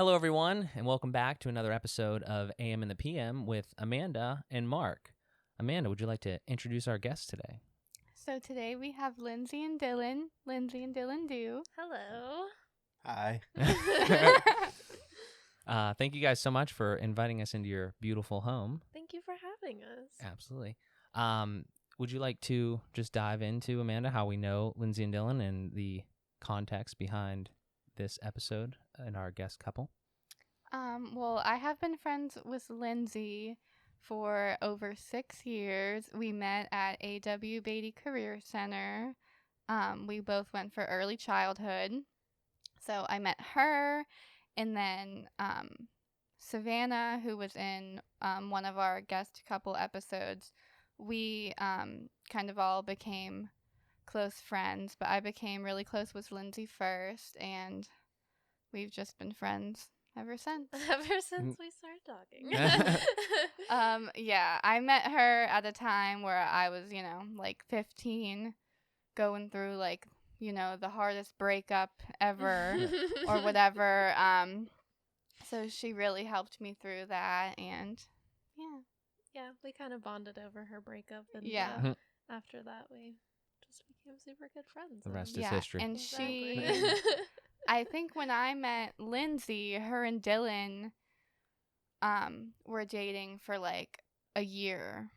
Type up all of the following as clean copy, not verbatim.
Hello, everyone, and welcome back to another episode of AM and the PM with Amanda and Mark. Amanda, would you like to introduce our guests today? So today we have Lindsay and Dylan Dew. Hello. Hi. Thank you guys so much for inviting us into your beautiful home. Thank you for having us. Absolutely. Would you like to just dive into, Amanda, how we know Lindsay and Dylan and the context behind this episode and our guest couple? Well, I have been friends with Lindsay for over 6 years. We met at A.W. Beatty Career Center. We both went for early childhood. So I met her, and then Savannah, who was in one of our guest couple episodes. We kind of all became close friends, but I became really close with Lindsay first, and we've just been friends ever since. Ever since we started talking. Yeah, I met her at a time where I was, like 15, going through the hardest breakup ever or whatever. So she really helped me through that, and Yeah, we kind of bonded over her breakup, and after that we just became super good friends. The rest is history. And Exactly. I think when I met Lindsay, her and Dylan were dating for like a year.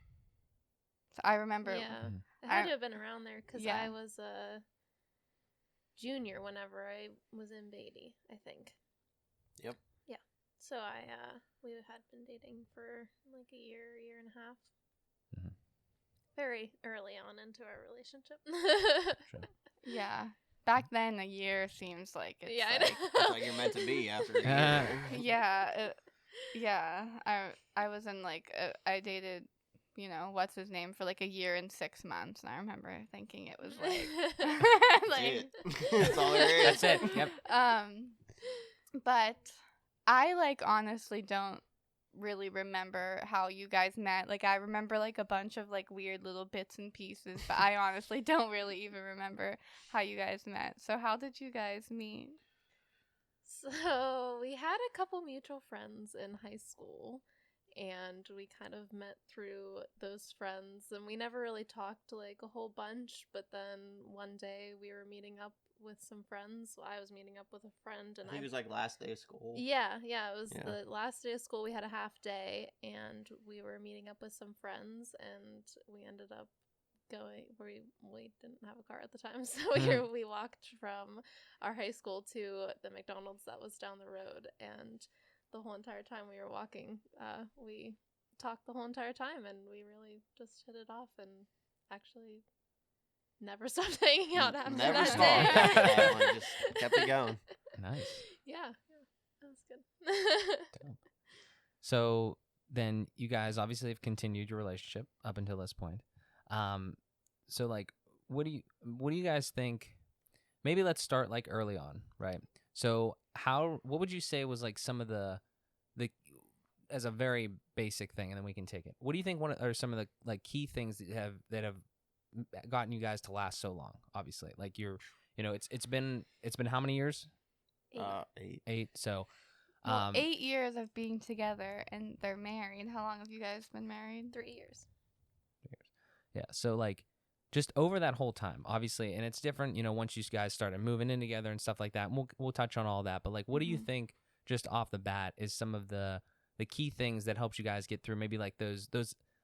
So I remember. Yeah, it had to have been around there because I was a junior whenever I was in Beatty, I think. Yep. Yeah. So we had been dating for like a year and a half. Mm-hmm. Very early on into our relationship. Sure. Yeah. Back then, a year seems like it's I like, know. It's like you're meant to be after a year. Yeah. I was in I dated, what's his name for like a year and 6 months, and I remember thinking it was like, That's all there is. That's it. Yep. But I honestly don't really remember how you guys met. Like I remember a bunch of weird little bits and pieces, but I honestly don't really even remember how you guys met. So how did you guys meet? So we had a couple mutual friends in high school, and we kind of met through those friends, and we never really talked a whole bunch, but then one day we were meeting up with some friends. So I was meeting up with a friend, and I think it was last day of school. Yeah, it was the last day of school. We had a half day, and we were meeting up with some friends, and we ended up going. We didn't have a car at the time, so we walked from our high school to the McDonald's that was down the road, and the whole entire time we were walking, we talked the whole entire time, and we really just hit it off, and actually never stopped hanging out after Never that stopped day. after that one. Just kept it going. Nice. Yeah, that was good. So then you guys obviously have continued your relationship up until this point. So what do you guys think? Maybe let's start early on, right? So what would you say was some of the as a very basic thing, and then we can take it. What do you think are some of the key things that have gotten you guys to last so long? Obviously, it's been how many years? 8. 8. So 8 years of being together, and they're married. How long have you guys been married? 3 years. Yeah. So just over that whole time, obviously, and it's different, once you guys started moving in together and stuff like that. And we'll touch on all that, but what do you think just off the bat is some of the key things that helps you guys get through maybe those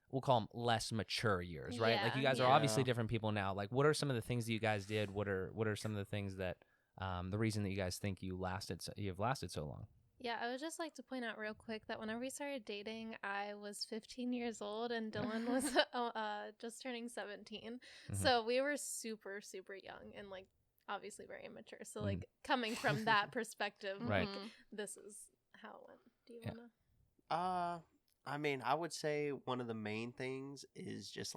we'll call them less mature years, right? You guys are obviously different people now. What are some of the things that you guys did? What are some of the things that the reason that you guys think you've lasted so long? Yeah, I would just like to point out real quick that whenever we started dating, I was 15 years old and Dylan was just turning 17. Mm-hmm. So we were super, super young and obviously very immature. So coming from that perspective, Right. This is how it went. Do you want to? I mean, I would say one of the main things is just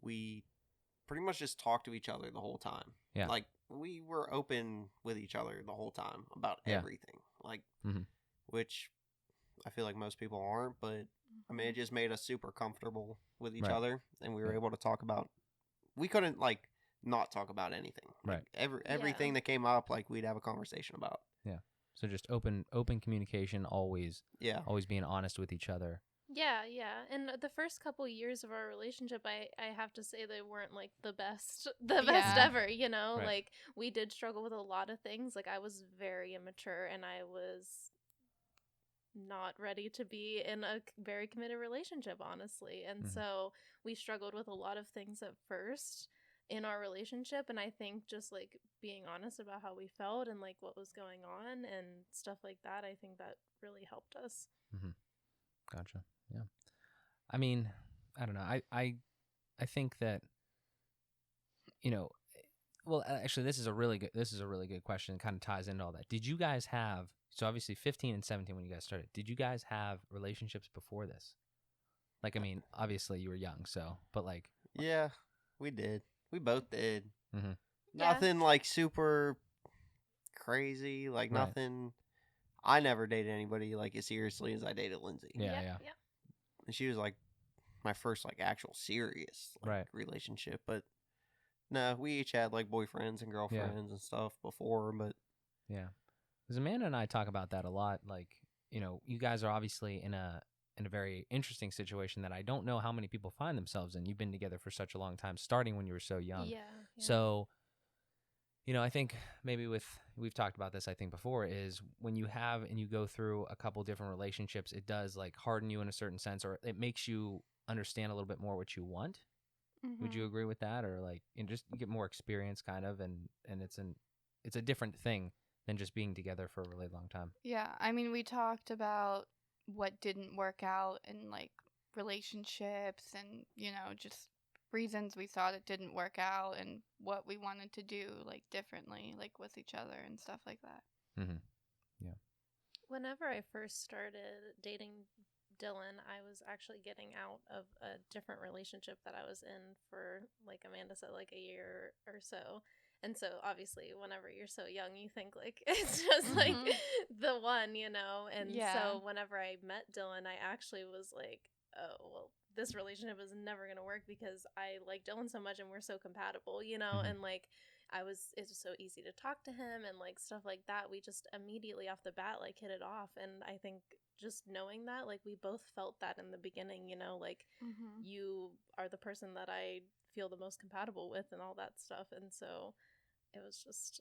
we pretty much just talked to each other the whole time. Yeah. We were open with each other the whole time about everything. Which I feel like most people aren't, but I mean, it just made us super comfortable with each other, and we were able to talk about. We couldn't not talk about anything. Right. Everything that came up, we'd have a conversation about. Yeah. So just open communication, always being honest with each other. Yeah. And the first couple years of our relationship, I have to say they weren't like the best ever, you know? Right. Like we did struggle with a lot of things. Like I was very immature and I was not ready to be in a very committed relationship, honestly. And so we struggled with a lot of things at first in our relationship, and I think just like being honest about how we felt and like what was going on and stuff like that, I think that really helped us. Gotcha. Yeah. I mean, I don't know. I think that, you know, well, actually, this is a really good question. It kind of ties into all that. Did you guys have, so obviously 15 and 17 when you guys started, did you guys have relationships before this? Like, I mean, obviously you were young, so, but like. Yeah, we did. We both did. Mm-hmm. Nothing like super crazy, like Right. nothing. I never dated anybody like as seriously as I dated Lindsay. Yeah. And she was like my first like actual serious relationship. But no, we each had like boyfriends and girlfriends and stuff before. But yeah, because Amanda and I talk about that a lot. Like, you know, you guys are obviously in a very interesting situation that I don't know how many people find themselves in. You've been together for such a long time, starting when you were so young. Yeah. So, you know, I think maybe we've talked about this, I think before, is when you have and you go through a couple different relationships, it does like harden you in a certain sense, or it makes you understand a little bit more what you want. Would you agree with that? Or like, you just you get more experience kind of, and it's a different thing than just being together for a really long time. Yeah. I mean, we talked about what didn't work out in like relationships and, you know, just reasons we thought it didn't work out and what we wanted to do like differently, like with each other and stuff like that. Yeah. Whenever I first started dating Dylan, I was actually getting out of a different relationship that I was in for, like Amanda said, like a year or so. And so obviously whenever you're so young, you think like it's just like the one, you know? And so whenever I met Dylan, I actually was like, oh, well, this relationship is never going to work because I like Dylan so much and we're so compatible, you know? And like it was so easy to talk to him and like stuff like that. We just immediately off the bat like hit it off. And I think just knowing that, like we both felt that in the beginning, you know, like you are the person that I feel the most compatible with and all that stuff. And so it was just,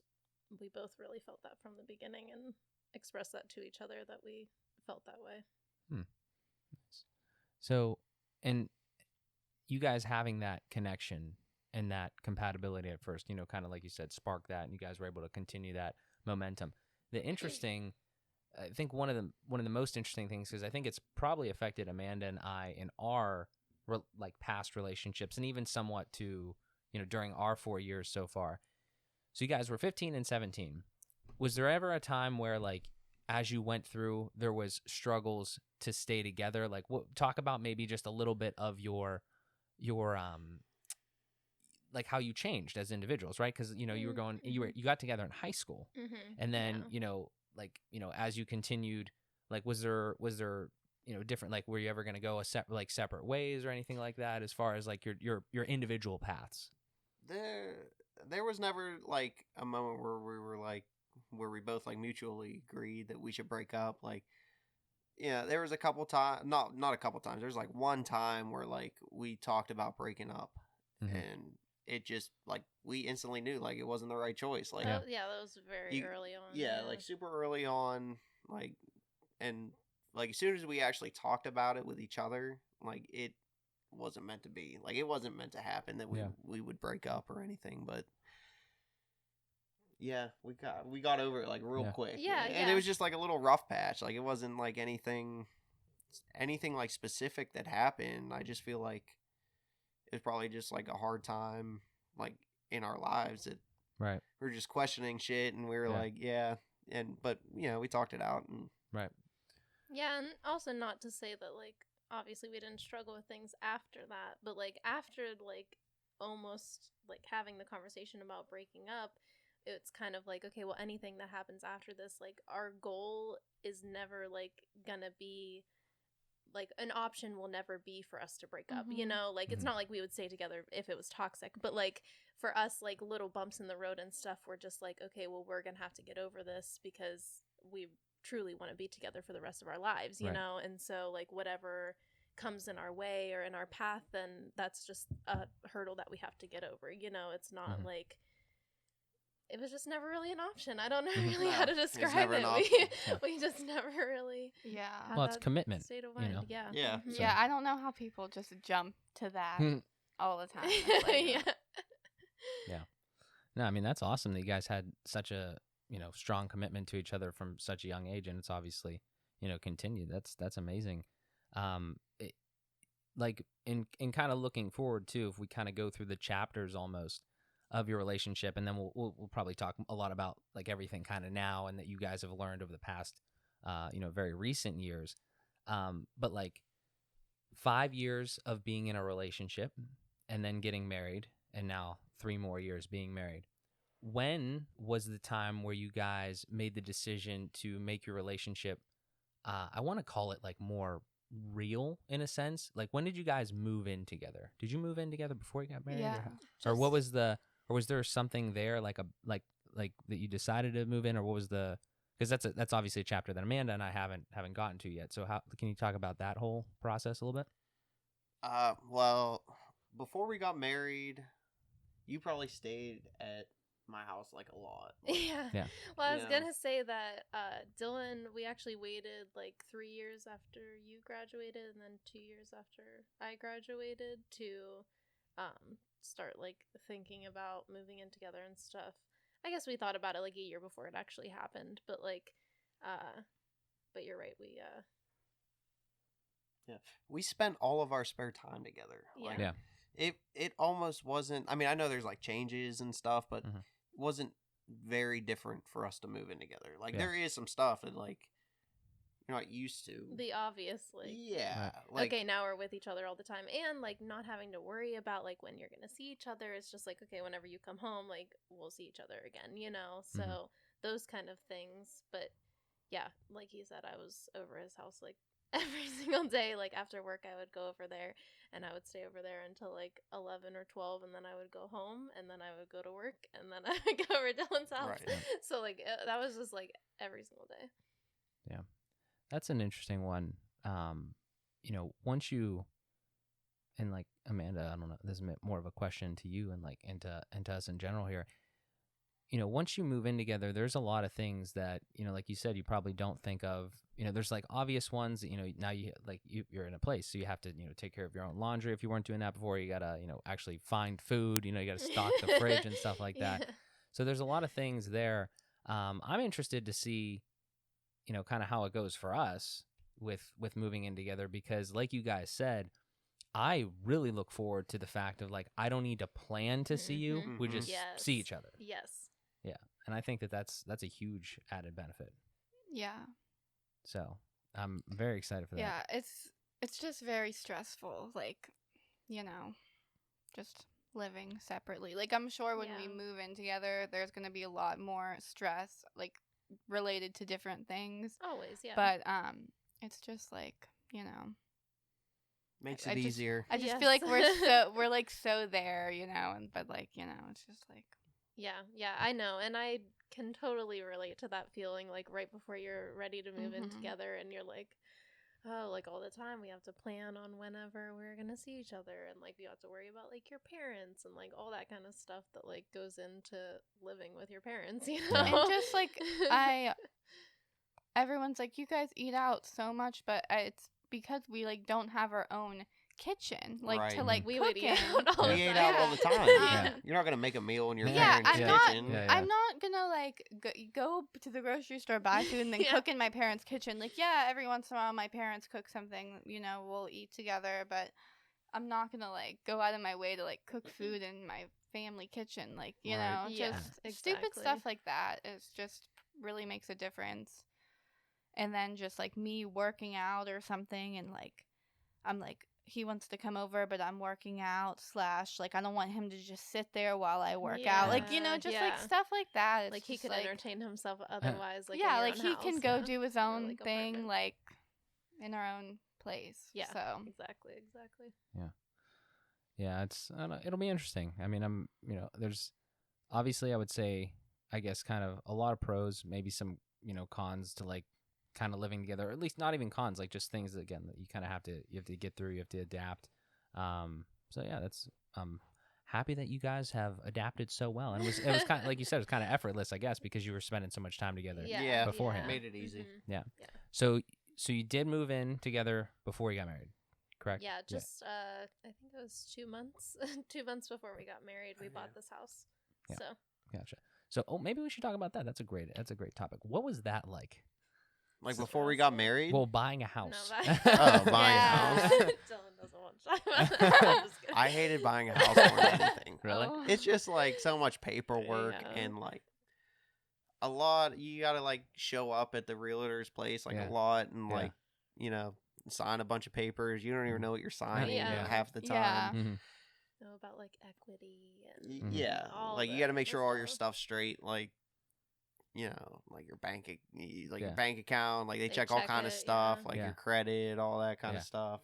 we both really felt that from the beginning and expressed that to each other that we felt that way. So, and you guys having that connection and that compatibility at first, you know, kind of like you said, sparked that, and you guys were able to continue that momentum. The interesting, I think one of the most interesting things, because I think it's probably affected Amanda and I in our like past relationships, and even somewhat to, you know, during our 4 years so far. So you guys were 15 and 17. Was there ever a time where, like, as you went through, there was struggles to stay together? Like, talk about maybe just a little bit of your like how you changed as individuals, right? Because, you know, you were going, you got together in high school, and then you know, like, you know, as you continued, like, was there you know, different, like, were you ever going to go separate ways or anything like that, as far as like your individual paths? There was never like a moment where we were like, where we both like mutually agreed that we should break up. Like, yeah, there was a couple times, not a couple times. There's like one time where like we talked about breaking up, and it just like we instantly knew like it wasn't the right choice. Like, that was very early on. Yeah, like super early on, like, and like as soon as we actually talked about it with each other, like it wasn't meant to be. Like it wasn't meant to happen that we would break up or anything. But yeah, we got over it like real quick. And it was just like a little rough patch. Like it wasn't like anything like specific that happened. I just feel like it was probably just like a hard time like in our lives that we were just questioning shit, and we were like, but you know, we talked it out and Yeah, and also not to say that like obviously we didn't struggle with things after that, but like after like almost like having the conversation about breaking up, it's kind of like, okay, well, anything that happens after this, like our goal is never like gonna be like an option will never be for us to break up, you know, like it's not like we would stay together if it was toxic, but like for us, like little bumps in the road and stuff, we're just like, okay, well, we're gonna have to get over this because we truly want to be together for the rest of our lives, you know? And so like whatever comes in our way or in our path, then that's just a hurdle that we have to get over, you know? It's not like, it was just never really an option. I don't know really how to describe it. We just never really well, it's commitment, state of mind. Yeah. So. Yeah, I don't know how people just jump to that all the time. Like, yeah. No, I mean, that's awesome that you guys had such a, you know, strong commitment to each other from such a young age, and it's obviously, you know, continued. That's amazing. Like in kind of looking forward too, if we kind of go through the chapters almost of your relationship, and then we'll probably talk a lot about like everything kind of now and that you guys have learned over the past, you know, very recent years. But like 5 years of being in a relationship and then getting married, and now 3 more years being married. When was the time where you guys made the decision to make your relationship, I want to call it like more real in a sense? Like, when did you guys move in together? Did you move in together before you got married? Yeah. Or what was the, or was there something there like like that you decided to move in, or what was the, because that's obviously a chapter that Amanda and I haven't gotten to yet. So how can you talk about that whole process a little bit? Well, before we got married, you probably stayed at my house like a lot. Like, yeah. Well, I was gonna say that Dylan, we actually waited like 3 years after you graduated, and then 2 years after I graduated to start like thinking about moving in together and stuff. I guess we thought about it like a year before it actually happened, but like, but you're right. We spent all of our spare time together. Like, it almost wasn't. I mean, I know there's like changes and stuff, but it wasn't very different for us to move in together. Like there is some stuff that like you're not used to. The obvious, like like, okay, now we're with each other all the time, and like not having to worry about like when you're gonna see each other. It's just like, okay, whenever you come home, like we'll see each other again, you know. So those kind of things. But yeah, like he said, I was over his house like every single day. Like after work I would go over there, and I would stay over there until like 11 or 12, and then I would go home, and then I would go to work, and then I would go over to Dylan's house. So like that was just like every single day. That's an interesting one. You know, once you, and like Amanda, I don't know, this is more of a question to you and like and to us in general here. You know, once you move in together, there's a lot of things that, you know, like you said, you probably don't think of. You know, there's like obvious ones that, you know, now you're in a place, so you have to, you know, take care of your own laundry. If you weren't doing that before, you gotta, you know, actually find food. You know, you gotta stock the fridge and stuff like that. So there's a lot of things there. I'm interested to see, you know, kind of how it goes for us with moving in together, because like you guys said, I really look forward to the fact of like, I don't need to plan to see you. We just see each other. Yes. Yeah. And I think that's a huge added benefit. Yeah. So I'm very excited for that. Yeah. It's just very stressful. Like, you know, just living separately. Like, I'm sure when we move in together, there's going to be a lot more stress, like, related to different things. Always, yeah. But it's just like, you know, makes it easier. I just feel like we're like so there, you know, and but like, you know, it's just like yeah, I know, and I can totally relate to that feeling, like right before you're ready to move in together, and you're like, oh, like all the time we have to plan on whenever we're gonna see each other, and like you have to worry about like your parents and like all that kind of stuff that like goes into living with your parents, you know. And just like everyone's like, you guys eat out so much, but it's because we like don't have our own kitchen, like to like we cook would eat in. out all the We ate time. out all the time. You're not gonna make a meal in your parents' kitchen. I'm not gonna like go to the grocery store, buy food, and then cook in my parents' kitchen. Like, yeah, every once in a while my parents cook something, you know, we'll eat together, but I'm not gonna like go out of my way to like cook food in my family kitchen. Like, you know, just stupid stuff like that is just really makes a difference. And then just like me working out or something, and like I'm like, he wants to come over, but I'm working out / like I don't want him to just sit there while I work out. Like, you know, just like stuff like that. It's like he could like, entertain himself otherwise. Like like he can go do his own thing, like in our own place. Yeah. So exactly. Yeah, it's it'll be interesting. I mean, you know, there's obviously, I would say, I guess, kind of a lot of pros, maybe some, cons to like kind of living together, or at least not even cons, like just things that, again, that you kind of have to get through, you have to adapt. So yeah, that's happy that you guys have adapted so well, and it was kind of like you said, it was kind of effortless, I guess, because you were spending so much time together beforehand. Made it easy. Yeah. So you did move in together before you got married, correct? Yeah, just I think it was 2 months 2 months before we got married, we bought this house. Yeah. So Gotcha. So maybe we should talk about that. That's a great topic. What was that like? Like before we got married? Well, buying a house. Buying a house. Dylan doesn't want to talk about that. I'm just kidding. I hated buying a house more than anything. Really? Oh. It's just like so much paperwork Yeah. and like a lot. You got to like show up at the realtor's place like a lot and like, sign a bunch of papers. You don't even know what you're signing half the time. Yeah. Mm-hmm. Know about like equity and Yeah. all Like you got to make sure all your stuff. stuff's straight. Like, like your bank, Yeah. your bank account, like they check all check kind of it, stuff, yeah. like Yeah. your credit, all that kind Yeah. of stuff.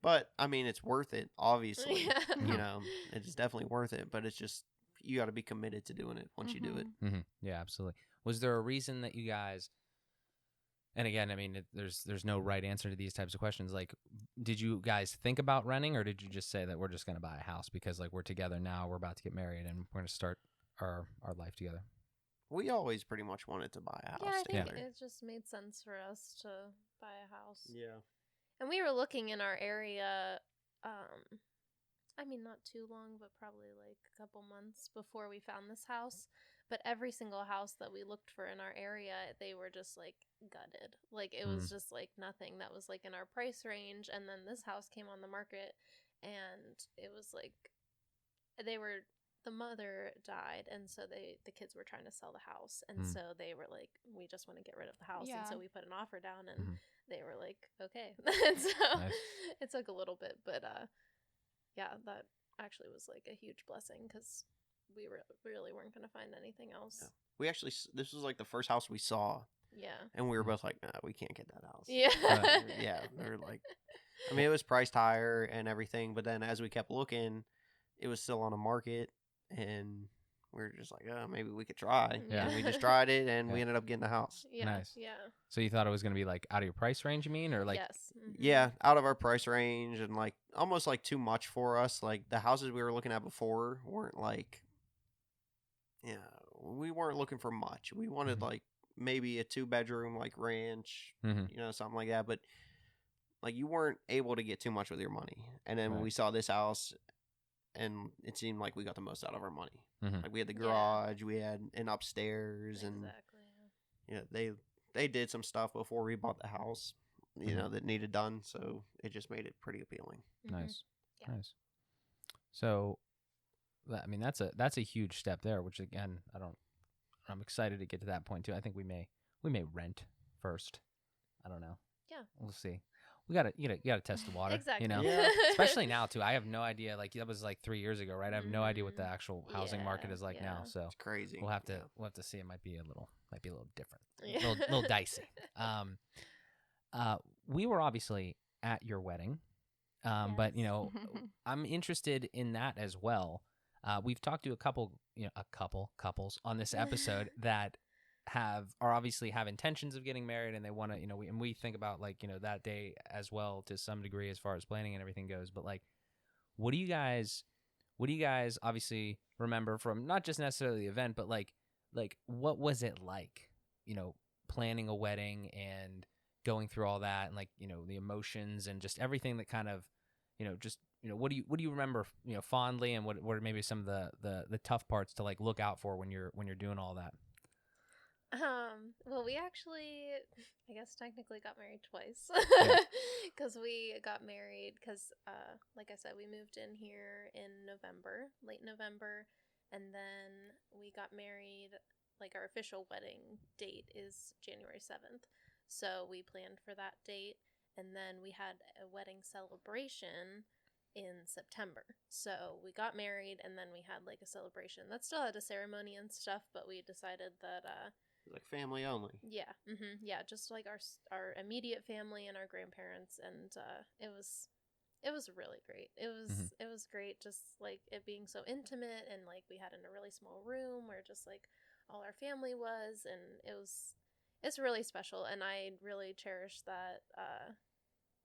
But I mean, it's worth it, obviously. Yeah. It's definitely worth it, but it's just, you got to be committed to doing it once you do it. Mm-hmm. Yeah, absolutely. Was there a reason that you guys, and again, I mean, there's no right answer to these types of questions. Like, did you guys think about renting, or did you just say that we're just going to buy a house because like we're together now, we're about to get married, and we're going to start our life together? We always pretty much wanted to buy a house Yeah, I think together. it just made sense for us to buy a house. Yeah. And we were looking in our area, I mean, not too long, but probably like a couple months before we found this house. But every single house that we looked for in our area, they were just like gutted. Like it was just like nothing that was like in our price range. And then this house came on the market, and it was like the mother died, and so the kids were trying to sell the house, and so they were like, we just want to get rid of the house. And so we put an offer down, and they were like, okay. And so it took a little bit, but yeah, that actually was like a huge blessing because we really weren't going to find anything else. Yeah. We actually, this was like the first house we saw, and we were both like, nah, we can't get that house. Yeah. Yeah, we were like, I mean, it was priced higher and everything, but then as we kept looking, it was still on the market, and we were just like, oh, maybe we could try. Yeah. And we just tried it, and we ended up getting the house. Yeah. Nice. Yeah. So you thought it was going to be like out of your price range, you mean, or like? Yes. Mhm. Yeah, out of our price range, and like almost like too much for us. Like the houses we were looking at before weren't like, we weren't looking for much. We wanted like maybe a 2-bedroom like ranch, something like that. But like you weren't able to get too much with your money. And then when we saw this house, and it seemed like we got the most out of our money. Like we had the garage, we had an upstairs, and they did some stuff before we bought the house, that needed done. So it just made it pretty appealing. Nice. Yeah. Nice. So, I mean, that's a huge step there. Which again, I'm excited to get to that point too. I think we may rent first. I don't know. Yeah. We'll see. You gotta test the water. Exactly. Yeah. Especially now too. I have no idea. Like that was like 3 years ago, right? I have no idea what the actual housing market is like now. So It's crazy. we'll have to see. It might be a little different. Yeah. A little dicey. We were obviously at your wedding, but I'm interested in that as well. We've talked to a couple couples on this episode that are obviously have intentions of getting married, and they want to, we think about like, that day as well to some degree as far as planning and everything goes. But like, what do you guys obviously remember from not just necessarily the event, but like what was it like, planning a wedding and going through all that, and like, the emotions and just everything that kind of, what do you remember, fondly, and what are maybe some of the tough parts to like look out for when you're doing all that? Well, we actually, I guess, technically got married twice, because we got married because, like I said, we moved in here in late November, and then we got married. Like our official wedding date is January 7th, so we planned for that date, and then we had a wedding celebration in September. So we got married, and then we had like a celebration that still had a ceremony and stuff, but we decided that Like family only. yeah, yeah, just like our immediate family and our grandparents, and it was really great. It was great, just like it being so intimate, and like we had in a really small room where just like all our family was, and it was it's really special, and I really cherish that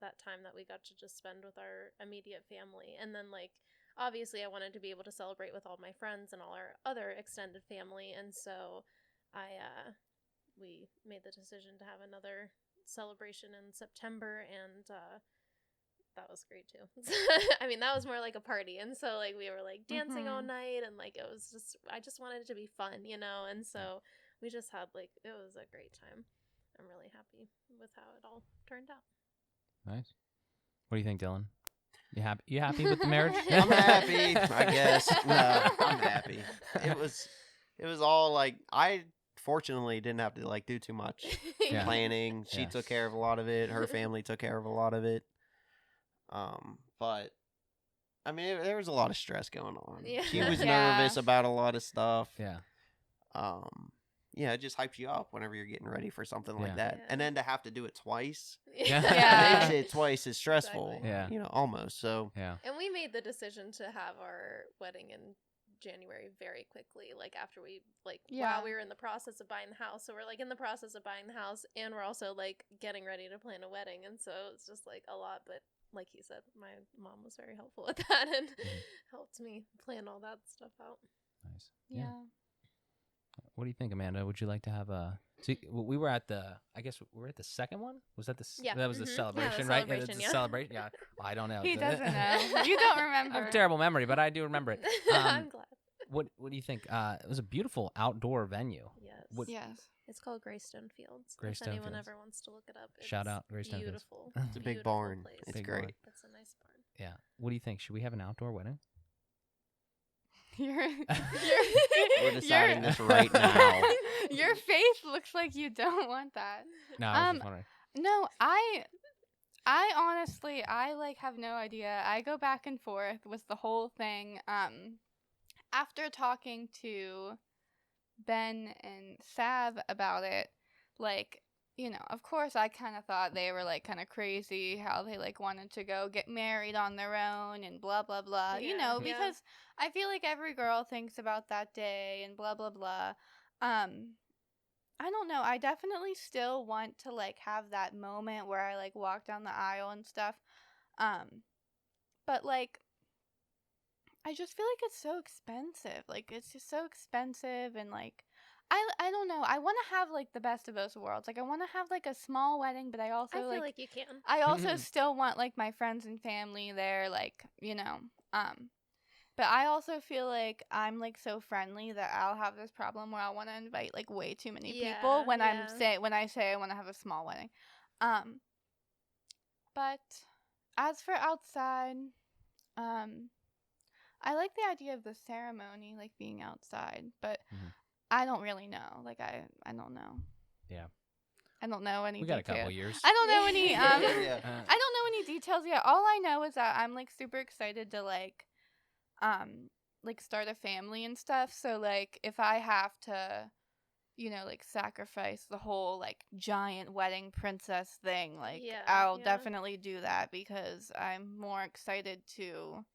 that time that we got to just spend with our immediate family. And then like obviously I wanted to be able to celebrate with all my friends and all our other extended family, and so we made the decision to have another celebration in September, and that was great too. I mean, that was more like a party, and so like we were like dancing all night, and like it was just, I just wanted it to be fun, you know, and so we just had like, it was a great time. I'm really happy with how it all turned out. Nice. What do you think, Dylan? You happy with the marriage? I'm happy, I guess. No, I'm happy. It was all like, I fortunately didn't have to like do too much planning. She took care of a lot of it. Her family took care of a lot of it. But I mean, there was a lot of stress going on. Yeah. She was nervous about a lot of stuff. Yeah. Yeah, it just hypes you up whenever you're getting ready for something like that. Yeah. And then to have to do it twice, Yeah. makes it twice as stressful. Exactly. Yeah. You know, almost. So Yeah. And we made the decision to have our wedding in January very quickly, like after we while we were in the process of buying the house. So we're like in the process of buying the house, and we're also like getting ready to plan a wedding, and so it's just like a lot. But like he said, my mom was very helpful with that and helped me plan all that stuff out. Nice. Yeah. What do you think, Amanda? Would you like to have a? See, we were at the. I guess we were at the second one. Was that the? Yeah. That was the celebration, the right? celebration, It's yeah. a celebration. Yeah. Well, I don't know. He doesn't know. You don't remember. I have a terrible memory, but I do remember it. I'm glad. What do you think? It was a beautiful outdoor venue. Yes. Yes. It's called Greystone Fields. Greystone if anyone Fields. ever wants to look it up. Shout out Greystone Fields. Beautiful. It's a big Beautiful barn. place. It's Big great. barn. It's a nice barn. Yeah. What do you think? Should we have an outdoor wedding? You're We're deciding this right now. Your face looks like you don't want that. No, I was just wondering. No, I honestly, I like have no idea. I go back and forth with the whole thing. After talking to Ben and Sav about it, like, you know, of course I kind of thought they were like kind of crazy how they like wanted to go get married on their own and blah blah blah, you know, Yeah. because I feel like every girl thinks about that day and blah blah blah. I don't know. I definitely still want to like have that moment where I like walk down the aisle and stuff. But like I just feel like it's so expensive. Like it's just so expensive, and like I don't know. I want to have like the best of both worlds. Like I want to have like a small wedding, but I also I feel like you can. I also still want like my friends and family there, like, you know. But I also feel like I'm like so friendly that I'll have this problem where I want to invite like way too many people when I say I want to have a small wedding. But as for outside, I like the idea of the ceremony like being outside, but I don't really know. Like I don't know. Yeah. I don't know any. We got a detail. couple years. I don't know any. Yeah. I don't know any details yet. All I know is that I'm like super excited to like start a family and stuff. So like if I have to, you know, like sacrifice the whole like giant wedding princess thing, like I'll definitely do that because I'm more excited to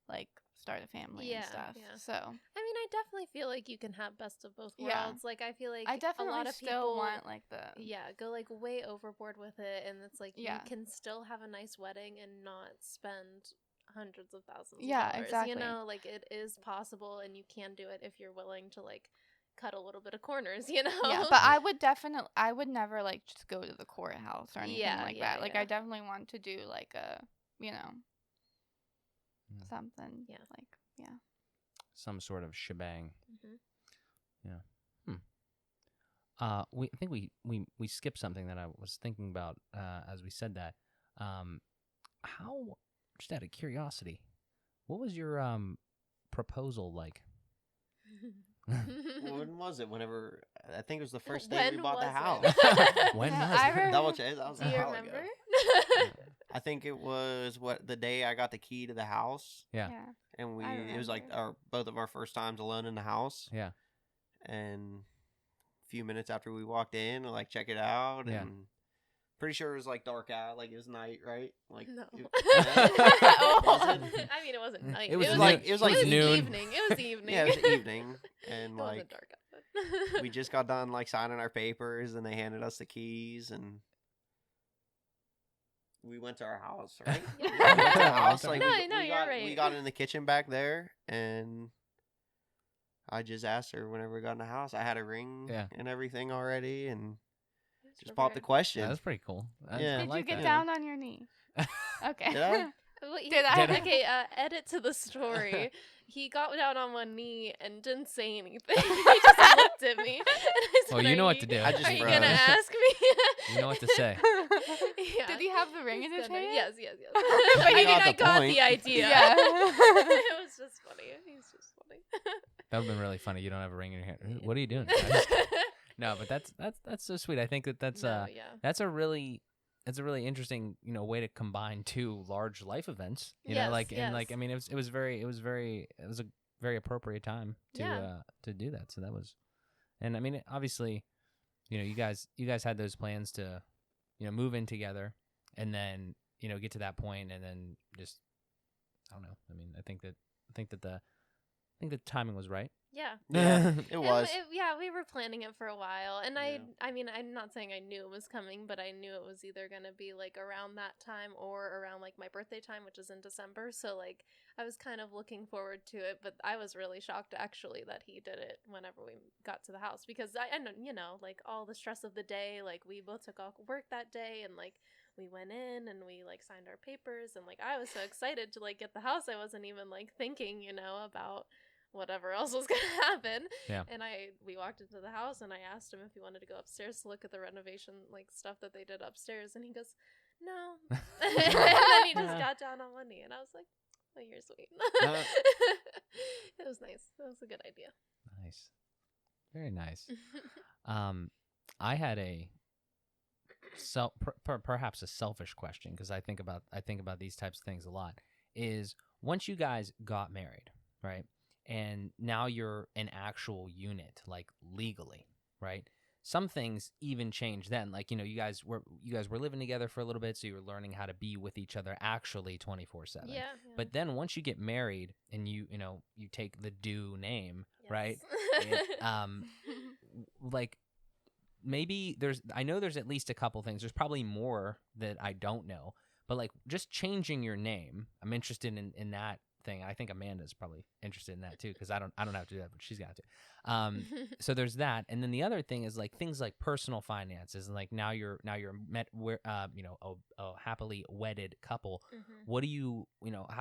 like start a family and stuff. Yeah. So I mean, I definitely feel like you can have best of both worlds. Yeah. Like I feel like I definitely a lot of still people want like the go like way overboard with it, and it's like Yeah. you can still have a nice wedding and not spend hundreds of thousands of Yeah, dollars. exactly. You know, like it is possible, and you can do it if you're willing to like cut a little bit of corners, you know. Yeah, but I would never like just go to the courthouse or anything like that. Like yeah. I definitely want to do like a, you know, something. Yeah. Like Some sort of shebang. Mhm. Yeah. I think we skipped something that I was thinking about as we said that. How, just out of curiosity, what was your proposal like? When was it? Whenever I think it was the first day we When bought the was house. it? When Yeah, was I it? remember- Double check. That was Do a you while remember? ago. I think it was the day I got the key to the house, Yeah. yeah. and I it was like remember. both of our first times alone in the house. Yeah. And a few minutes after we walked in, we like check it out, Yeah. and pretty sure it was like dark out, like it was night, right? Like No. it- I Was it? mean, it wasn't night. It was like- it was like noon. evening. It was evening. yeah, it was evening, and It like wasn't dark outside. we just got done like signing our papers, and they handed us the keys, and we went to our house, right? Yeah. We went to our house. Like, No, we you're got, right. We got in the kitchen back there, and I just asked her whenever we got in the house. I had a ring and everything already, and just popped the question. Yeah, that's pretty cool. Yeah. Did like you get that. down on your knee? Okay. Did I? Did I? Okay, edit to the story. He got down on one knee and didn't say anything. He just looked at me. And I said, Well, you know what to do. I just Are you froze. gonna ask me? You know what to say. Yeah. Did he have the ring in his hand? Yes. But I he mean, got I the got point. the idea. Yeah. It was just funny. He's just funny. That would have been really funny. You don't have a ring in your hand. What are you doing? No, but that's so sweet. I think that's yeah. that's a really interesting, way to combine two large life events. You know, Yes, like and like yes. I mean, it was a very appropriate time Yeah. to do that. So that was, and I mean, obviously, you guys had those plans to, move in together, and then get to that point, and then just I don't know. I mean, I think that the timing was right. Yeah. Yeah, it was. Yeah, we were planning it for a while, and Yeah. I mean, I'm not saying I knew it was coming, but I knew it was either gonna be like around that time or around like my birthday time, which is in December. So like, I was kind of looking forward to it, but I was really shocked actually that he did it whenever we got to the house, because I know, like all the stress of the day, like we both took off work that day, and like we went in and we like signed our papers, and like I was so excited to like get the house, I wasn't even like thinking, about whatever else was gonna happen. Yeah. And we walked into the house, and I asked him if he wanted to go upstairs to look at the renovation like stuff that they did upstairs, and he goes, no. And then he just got down on one knee, and I was like, oh, you're sweet. It was nice. That was a good idea. Nice, very nice. I had a perhaps a selfish question, because I think about these types of things a lot. Is once you guys got married, right? And now you're an actual unit, like legally, right? Some things even change then. Like, you guys were living together for a little bit, so you were learning how to be with each other actually 24/7. Yeah. But then once you get married and you take the Dew name, Yes. right? Like maybe I know there's at least a couple things. There's probably more that I don't know, but like just changing your name, I'm interested in that thing. I think Amanda's probably interested in that too, because I don't have to do that, but she's got to. So there's that, and then the other thing is like things like personal finances, and like now you're a happily wedded couple. What do you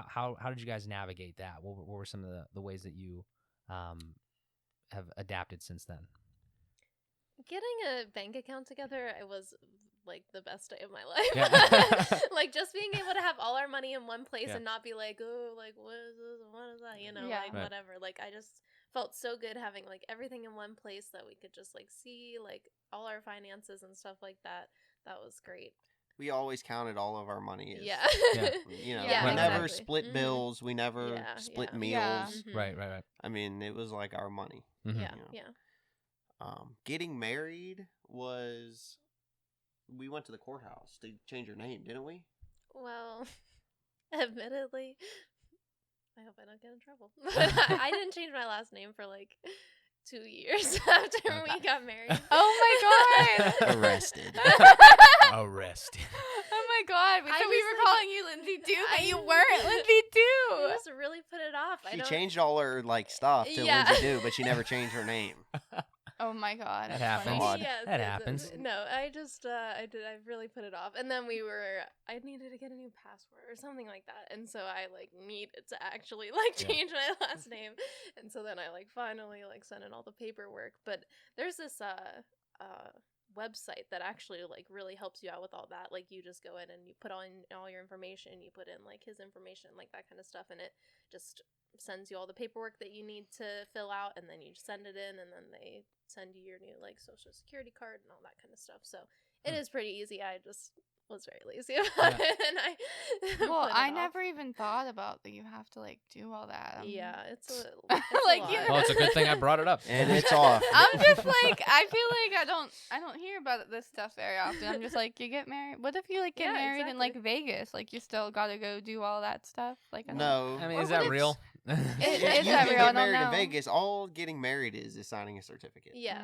how did you guys navigate that? What were some of the ways that you have adapted since then? Getting a bank account together, it was like the best day of my life. Yeah. Like just being able to have all our money in one place Yeah. and not be like, oh, like what is this? What is that? Yeah. Like Right. whatever. Like I just felt so good having like everything in one place that we could just like see like all our finances and stuff like that. That was great. We always counted all of our money. Yeah. Yeah. Yeah, We never exactly. split Mhm. bills. We never Yeah, split yeah. meals. Yeah. Mhm. Right. I mean, it was like our money. Mhm. Yeah. You know. Yeah. Getting married was. We went to the courthouse to change your name, didn't we? Well, admittedly, I hope I don't get in trouble. But I didn't change my last name for like 2 years after we got married. Oh my god. Arrested. Arrested. Oh my god. I So we just, were like- calling you Lindsay Dew, but I- you weren't Lindsay I Dew. just really put it off. I She don't. changed all her like stuff to Yeah. Lindsay Dew, but she never changed her name. Oh my god. That that's happens. funny. God. That happens. No, I just I really put it off, and then I needed to get a new password or something like that, and so I like needed to actually like Yeah. change my last name, and so then I like finally like sent in all the paperwork. But there's this website that actually like really helps you out with all that. Like you just go in and you put on all your information, you put in like his information, like that kind of stuff, and it just sends you all the paperwork that you need to fill out, and then you send it in, and then they send you your new like social security card and all that kind of stuff. So it is pretty easy. I just was very lazy about it, and I Well, put it I off. never even thought about that you have to like do all that. Yeah, it's a Like, lot. you Well, it's a good thing I brought it up. And it's off. I'm just like, I feel like I don't hear about this stuff very often. I'm just like, you get married. What if you like get Yeah, married in like exactly. Vegas? Like you still got to go do all that stuff. Like I don't- No. I mean, Or is what that if- real? It's you can everyone get will married in know. Vegas. All getting married is signing a certificate. Yeah.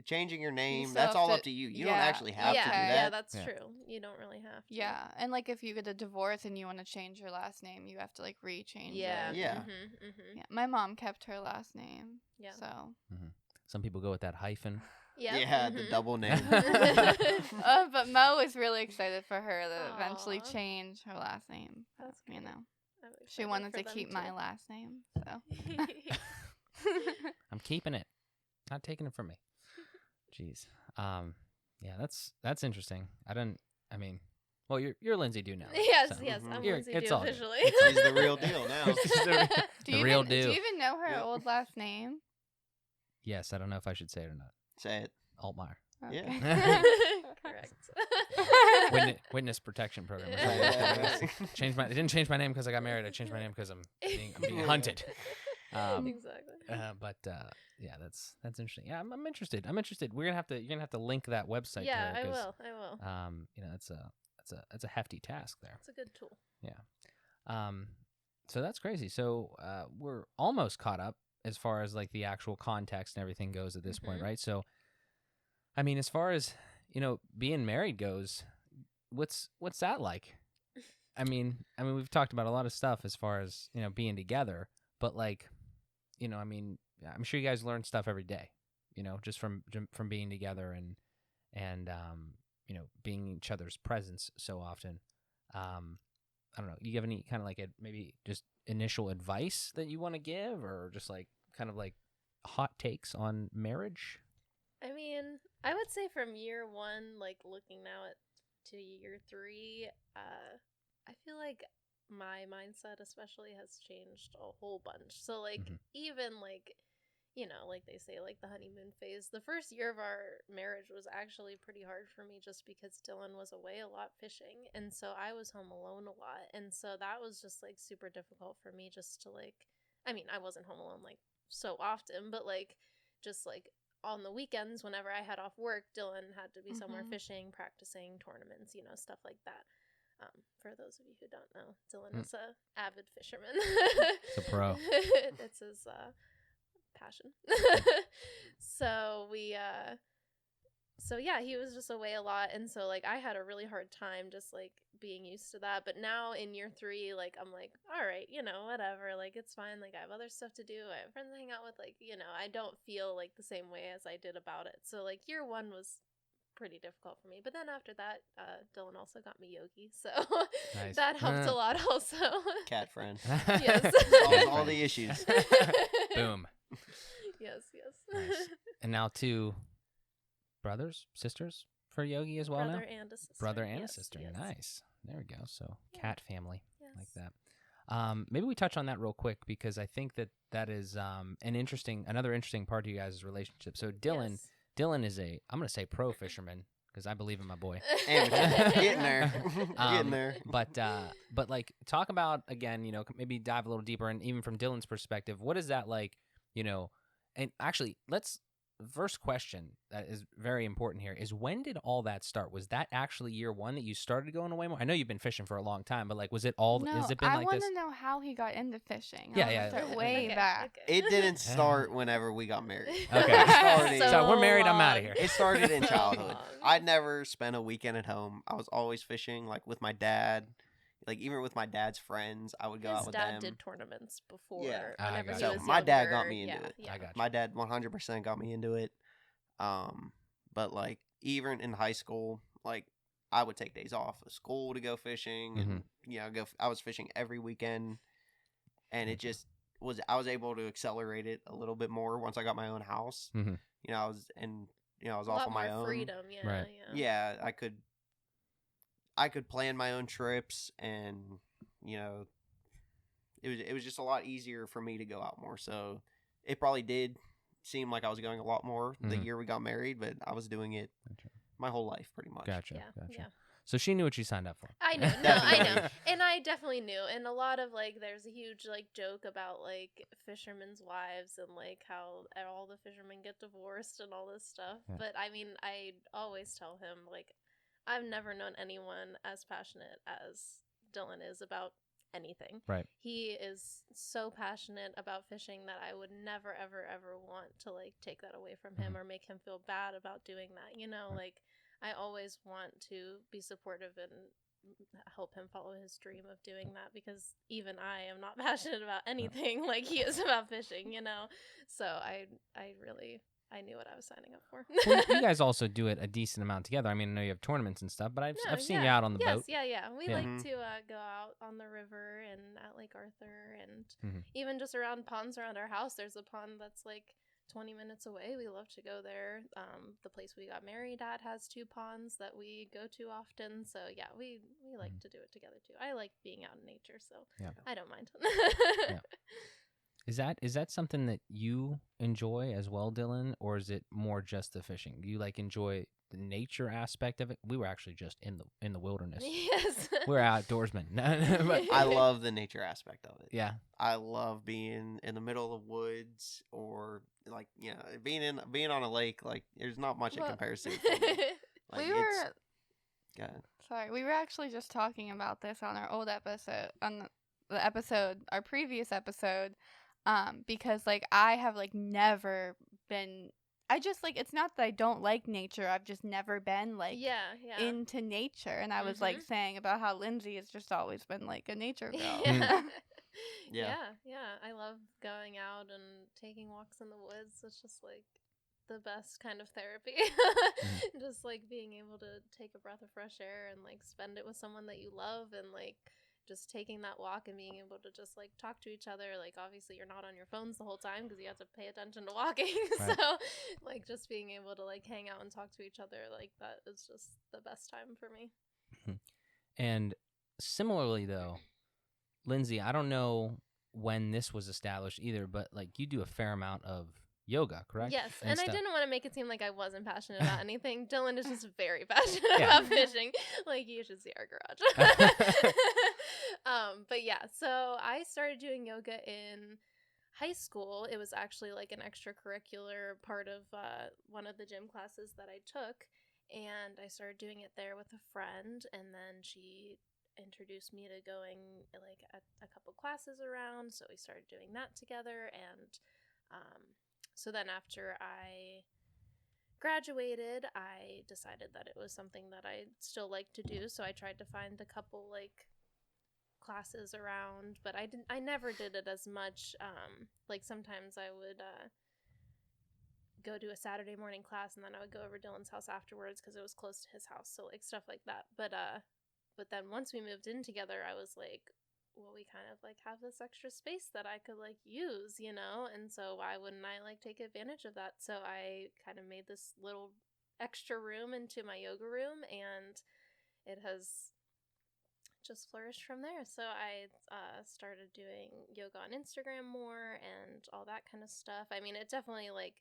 Changing your name, still that's have all to- up to you. You don't yeah, actually have yeah, to do that. yeah, that's Yeah. true. You don't really have to. Yeah, and like if you get a divorce and you want to change your last name, you have to like rechange Yeah. it. Yeah. Yeah. My mom kept her last name. Yeah. So. Some people go with that hyphen. Yeah. Yeah, the double name. But Mo was really excited for her to eventually Aw. change her last name. That's You great. know, I'm she excited wanted for to them keep too. my last name. So. I'm keeping it. Not taking it from me. Jeez. Yeah, that's interesting. Well, you're Lindsay Dew now. Yes, so. yes, I'm You're- Lindsay it's Dew all good. officially. She's the real deal now. Do you real even, do dew. you even know her Yep. old last name? Yes, I don't know if I should say it or not. Say it. Altmaier. Yeah. Correct. Witness protection program. or Yeah. something. I didn't change my name because I got married. I changed my name because I'm being hunted. Exactly. Yeah, that's interesting. Yeah, I'm interested. You're gonna have to link that website. Yeah, to her I 'cause, will. That's a hefty task there. It's a good tool. So that's crazy. So we're almost caught up as far as like the actual context and everything goes at this point, right? So, I mean, as far as being married goes, what's that like? I mean, we've talked about a lot of stuff as far as being together, but like, I'm sure you guys learn stuff every day, just from being together and being in each other's presence so often. I don't know. You have any kind of like maybe just initial advice that you want to give, or just like kind of like hot takes on marriage? I mean, I would say from year one, like looking now to year 3, I feel like my mindset especially has changed a whole bunch. So like even like like they say, like the honeymoon phase, the first year of our marriage was actually pretty hard for me just because Dylan was away a lot fishing, and so I was home alone a lot, and so that was just like super difficult for me just to like, I mean, I wasn't home alone like so often, but like just like on the weekends whenever I had off work, Dylan had to be somewhere fishing, practicing tournaments, stuff like that. For those of you who don't know, Dylan is a avid fisherman. It's a pro. It's his passion. So yeah, he was just away a lot, and so like I had a really hard time just like being used to that. But now in year 3, like I'm like, all right, whatever, like it's fine, like I have other stuff to do, I have friends to hang out with, like I don't feel like the same way as I did about it. So like year 1 was pretty difficult for me, but then after that, Dylan also got me Yogi, so Nice. that helped a lot also. Cat friend. Yes. Solves all the issues. Boom. Yes. Nice. And now 2 brothers, sisters for Yogi as well Brother now? and a sister. Brother and a Yes, sister. yes. Nice. There we go. So cat family like Yes. that. Maybe we touch on that real quick because I think that is another interesting part of you guys' relationship. So Dylan is I'm going to say pro fisherman because I believe in my boy. Amateur. Getting there. Getting there. But like talk about again, maybe dive a little deeper, and even from Dylan's perspective, what is that like, and actually first question that is very important here is, when did all that start? Was that actually year 1 that you started going away more? I know you've been fishing for a long time, but like, was it all? No, has it been I like want this? to know how he got into fishing. Yeah, I yeah. wanna start way Okay, back. okay. It didn't start whenever we got married. Okay. It started, So we're married, I'm outta long. here. it started in So childhood. long. I'd never spent a weekend at home. I was always fishing, like with my dad. Like even with my dad's friends, I would go out His with dad them. did tournaments before. Yeah. I Whenever got he you. was So my dad younger. got me into Yeah, it. yeah. I got you. My dad 100% got me into it. But like even in high school, like I would take days off of school to go fishing, and I was fishing every weekend, and it just was. I was able to accelerate it a little bit more once I got my own house. Mhm. I was A off lot on my more own. freedom. Yeah, Right. yeah. Yeah, I could plan my own trips, and it was just a lot easier for me to go out more. So it probably did seem like I was going a lot more the Mhm. year we got married, but I was doing it Gotcha. my whole life pretty much. Gotcha. Yeah, Gotcha. yeah. So she knew what she signed up for. I know, no, I know, Definitely. and I definitely knew, and a lot of like, there's a huge like joke about like fishermen's wives and like how all the fishermen get divorced and all this stuff. Yeah. But I mean, I always tell him like, I've never known anyone as passionate as Dylan is about anything. Right. He is so passionate about fishing that I would never, ever, ever want to like take that away from him or make him feel bad about doing that. You know, like I always want to be supportive and help him follow his dream of doing that, because even I am not passionate about anything like he is about fishing, you know? So I knew what I was signing up for. Well, you guys also do it a decent amount together. I mean, I know you have tournaments and stuff, but I've seen you out on the boat. Yeah. We Yeah. like to go out on the river and at Lake Arthur, and even just around ponds around our house. There's a pond that's like 20 minutes away. We love to go there. The place we got married at has 2 ponds that we go to often. So yeah, we like to do it together too. I like being out in nature, so I don't mind. Yeah. Is that something that you enjoy as well, Dylan, or is it more just the fishing? Do you like enjoy the nature aspect of it? We were actually just in the wilderness. Yes. We're outdoorsmen. But I love the nature aspect of it. yeah. I love being in the middle of the woods, or like, being on a lake. Like, there's not much in comparison. Like, we were actually just talking about this on our old episode, on the episode, our previous episode, because like I have like never been, I just like, it's not that I don't like nature, I've just never been like into nature. And I was like saying about how Lindsay has just always been like a nature girl. Yeah. I love going out and taking walks in the woods. It's just like the best kind of therapy. Just like being able to take a breath of fresh air and like spend it with someone that you love, and like just taking that walk and being able to just like talk to each other. Like obviously you're not on your phones the whole time because you have to pay attention to walking. Right. So like just being able to like hang out and talk to each other, like that is just the best time for me. And similarly though, Lindsay, I don't know when this was established either, but like you do a fair amount of yoga, correct? Yes, and I stuff. didn't want to make it seem like I wasn't passionate about anything. Dylan is just very passionate about fishing. Like, you should see our garage. But yeah, so I started doing yoga in high school. It was actually like an extracurricular part of one of the gym classes that I took, and I started doing it there with a friend, and then she introduced me to going like a couple classes around, so we started doing that together. And so then after I graduated, I decided that it was something that I still like to do, so I tried to find a couple like classes around, but I never did it as much. Like sometimes I would go to a Saturday morning class, and then I would go over to Dylan's house afterwards because it was close to his house, so like stuff like that. But then once we moved in together, I was like, well, we kind of like have this extra space that I could like use, you know? And so why wouldn't I like take advantage of that? So I kind of made this little extra room into my yoga room, and it has just flourished from there. So I started doing yoga on Instagram more and all that kind of stuff. I mean, it definitely like,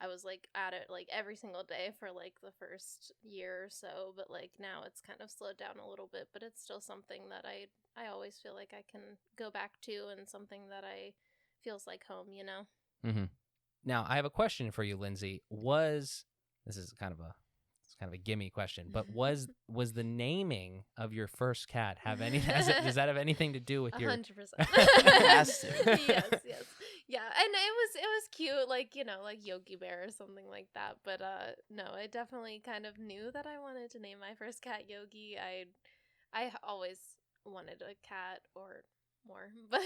I was like at it like every single day for like the first year or so, but like now it's kind of slowed down a little bit, but it's still something that I always feel like I can go back to, and something that I feels like home, you know? Mm-hmm. Now I have a question for you, Lindsay. This is kind of a gimme question, but was the naming of your first cat have any, does that have anything to do with your 100%? It has to. Yes. Yeah, and it was cute, like, you know, like Yogi Bear or something like that. But no, I definitely kind of knew that I wanted to name my first cat Yogi. I always wanted a cat or more, but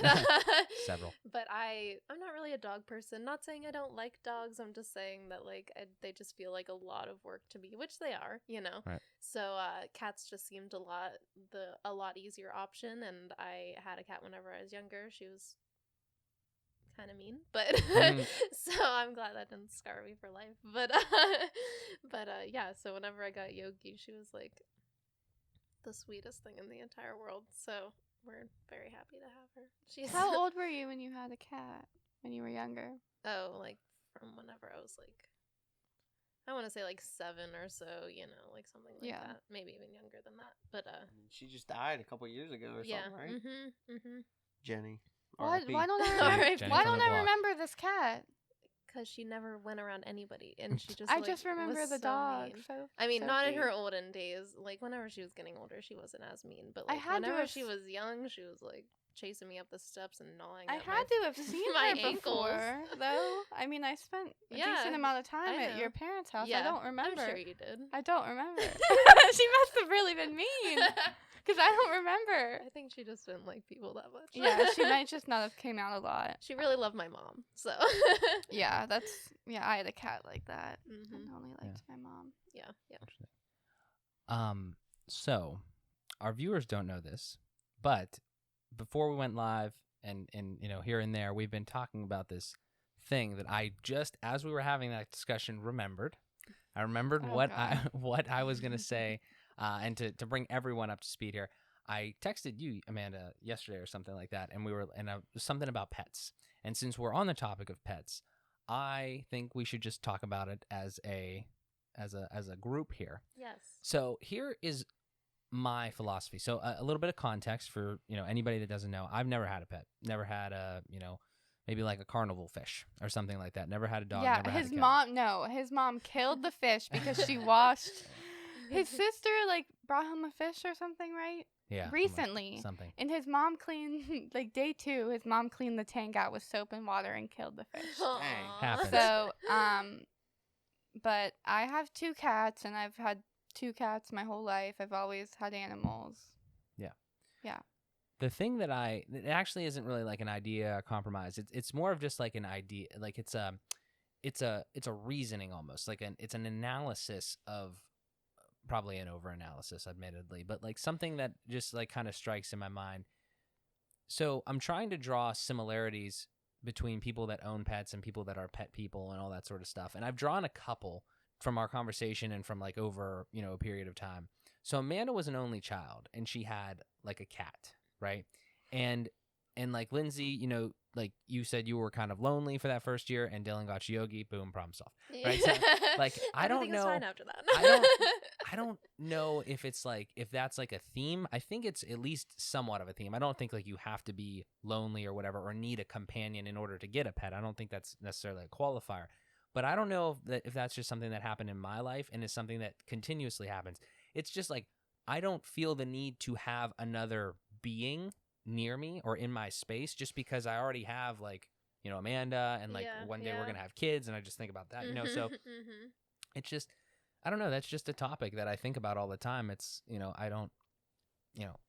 several. But I'm not really a dog person. Not saying I don't like dogs. I'm just saying that like they just feel like a lot of work to me, which they are, you know. Right. So cats just seemed a lot easier option, and I had a cat whenever I was younger. She was kind of mean, but so I'm glad that didn't scar me for life. But yeah, so whenever I got Yogi, she was like the sweetest thing in the entire world. So we're very happy to have her. How old were you when you had a cat? When you were younger? Oh, like from whenever I was like, I want to say like 7 or so, you know, like something like that. Maybe even younger than that. But she just died a couple years ago or something, right? Jenny. Why don't Jenny I remember this cat? because she never went around anybody, and she just I like, just remember was the so dog. mean. So I mean, not in Sophie. her olden days. Like whenever she was getting older, she wasn't as mean. But I like had to whenever have she was young, she was like chasing me up the steps and gnawing. I at had to have seen my her ankles. before, though. I mean, I spent a Yeah, decent amount of time I at know. your parents' house. Yeah, I don't remember. I'm sure you did. I don't remember. She must have really been mean because I don't remember. I think she just didn't like people that much. Yeah, she might just not have came out a lot. She really loved my mom, so. Yeah, I had a cat like that. Mhm. And only liked my mom. Yeah, yeah. So our viewers don't know this, but before we went live and here and there, we've been talking about this thing that I just, as we were having that discussion, remembered. I remembered Oh, what God. what I was gonna say, and to bring everyone up to speed here, I texted you, Amanda, yesterday or something like that, and something about pets. And since we're on the topic of pets, I think we should just talk about it as a group here. Yes. So here is my philosophy. So a little bit of context for anybody that doesn't know. I've never had a pet. Never had a maybe like a carnival fish or something like that. Never had a dog. Yeah, never had a cat. his mom killed the fish because she washed. His sister brought him a fish or something, right? Yeah, recently. something. And his mom cleaned day 2. His mom cleaned the tank out with soap and water and killed the fish. Happens. So but I have 2 cats, and I've had 2 cats my whole life. I've always had animals. Yeah. The thing that it actually isn't really like an idea or compromise. It's more of just like an idea. Like it's a reasoning almost. It's an analysis of, probably an over-analysis, admittedly, but like something that just like kind of strikes in my mind. So I'm trying to draw similarities between people that own pets and people that are pet people and all that sort of stuff. And I've drawn a couple from our conversation and from like over, a period of time. So Amanda was an only child, and she had like a cat, right? And like Lindsay, like you said, you were kind of lonely for that first year, and Dylan got Yogi, boom, problem solved. Right? So, like, I don't Everything was know. fine after that. I don't know if that's like a theme. I think it's at least somewhat of a theme. I don't think like you have to be lonely or whatever, or need a companion in order to get a pet. I don't think that's necessarily a qualifier. But I don't know if that's just something that happened in my life and is something that continuously happens. It's just like, I don't feel the need to have another being near me or in my space just because I already have like, Amanda, and like one day we're going to have kids, and I just think about that, so it's just, I don't know. That's just a topic that I think about all the time. It's, I don't,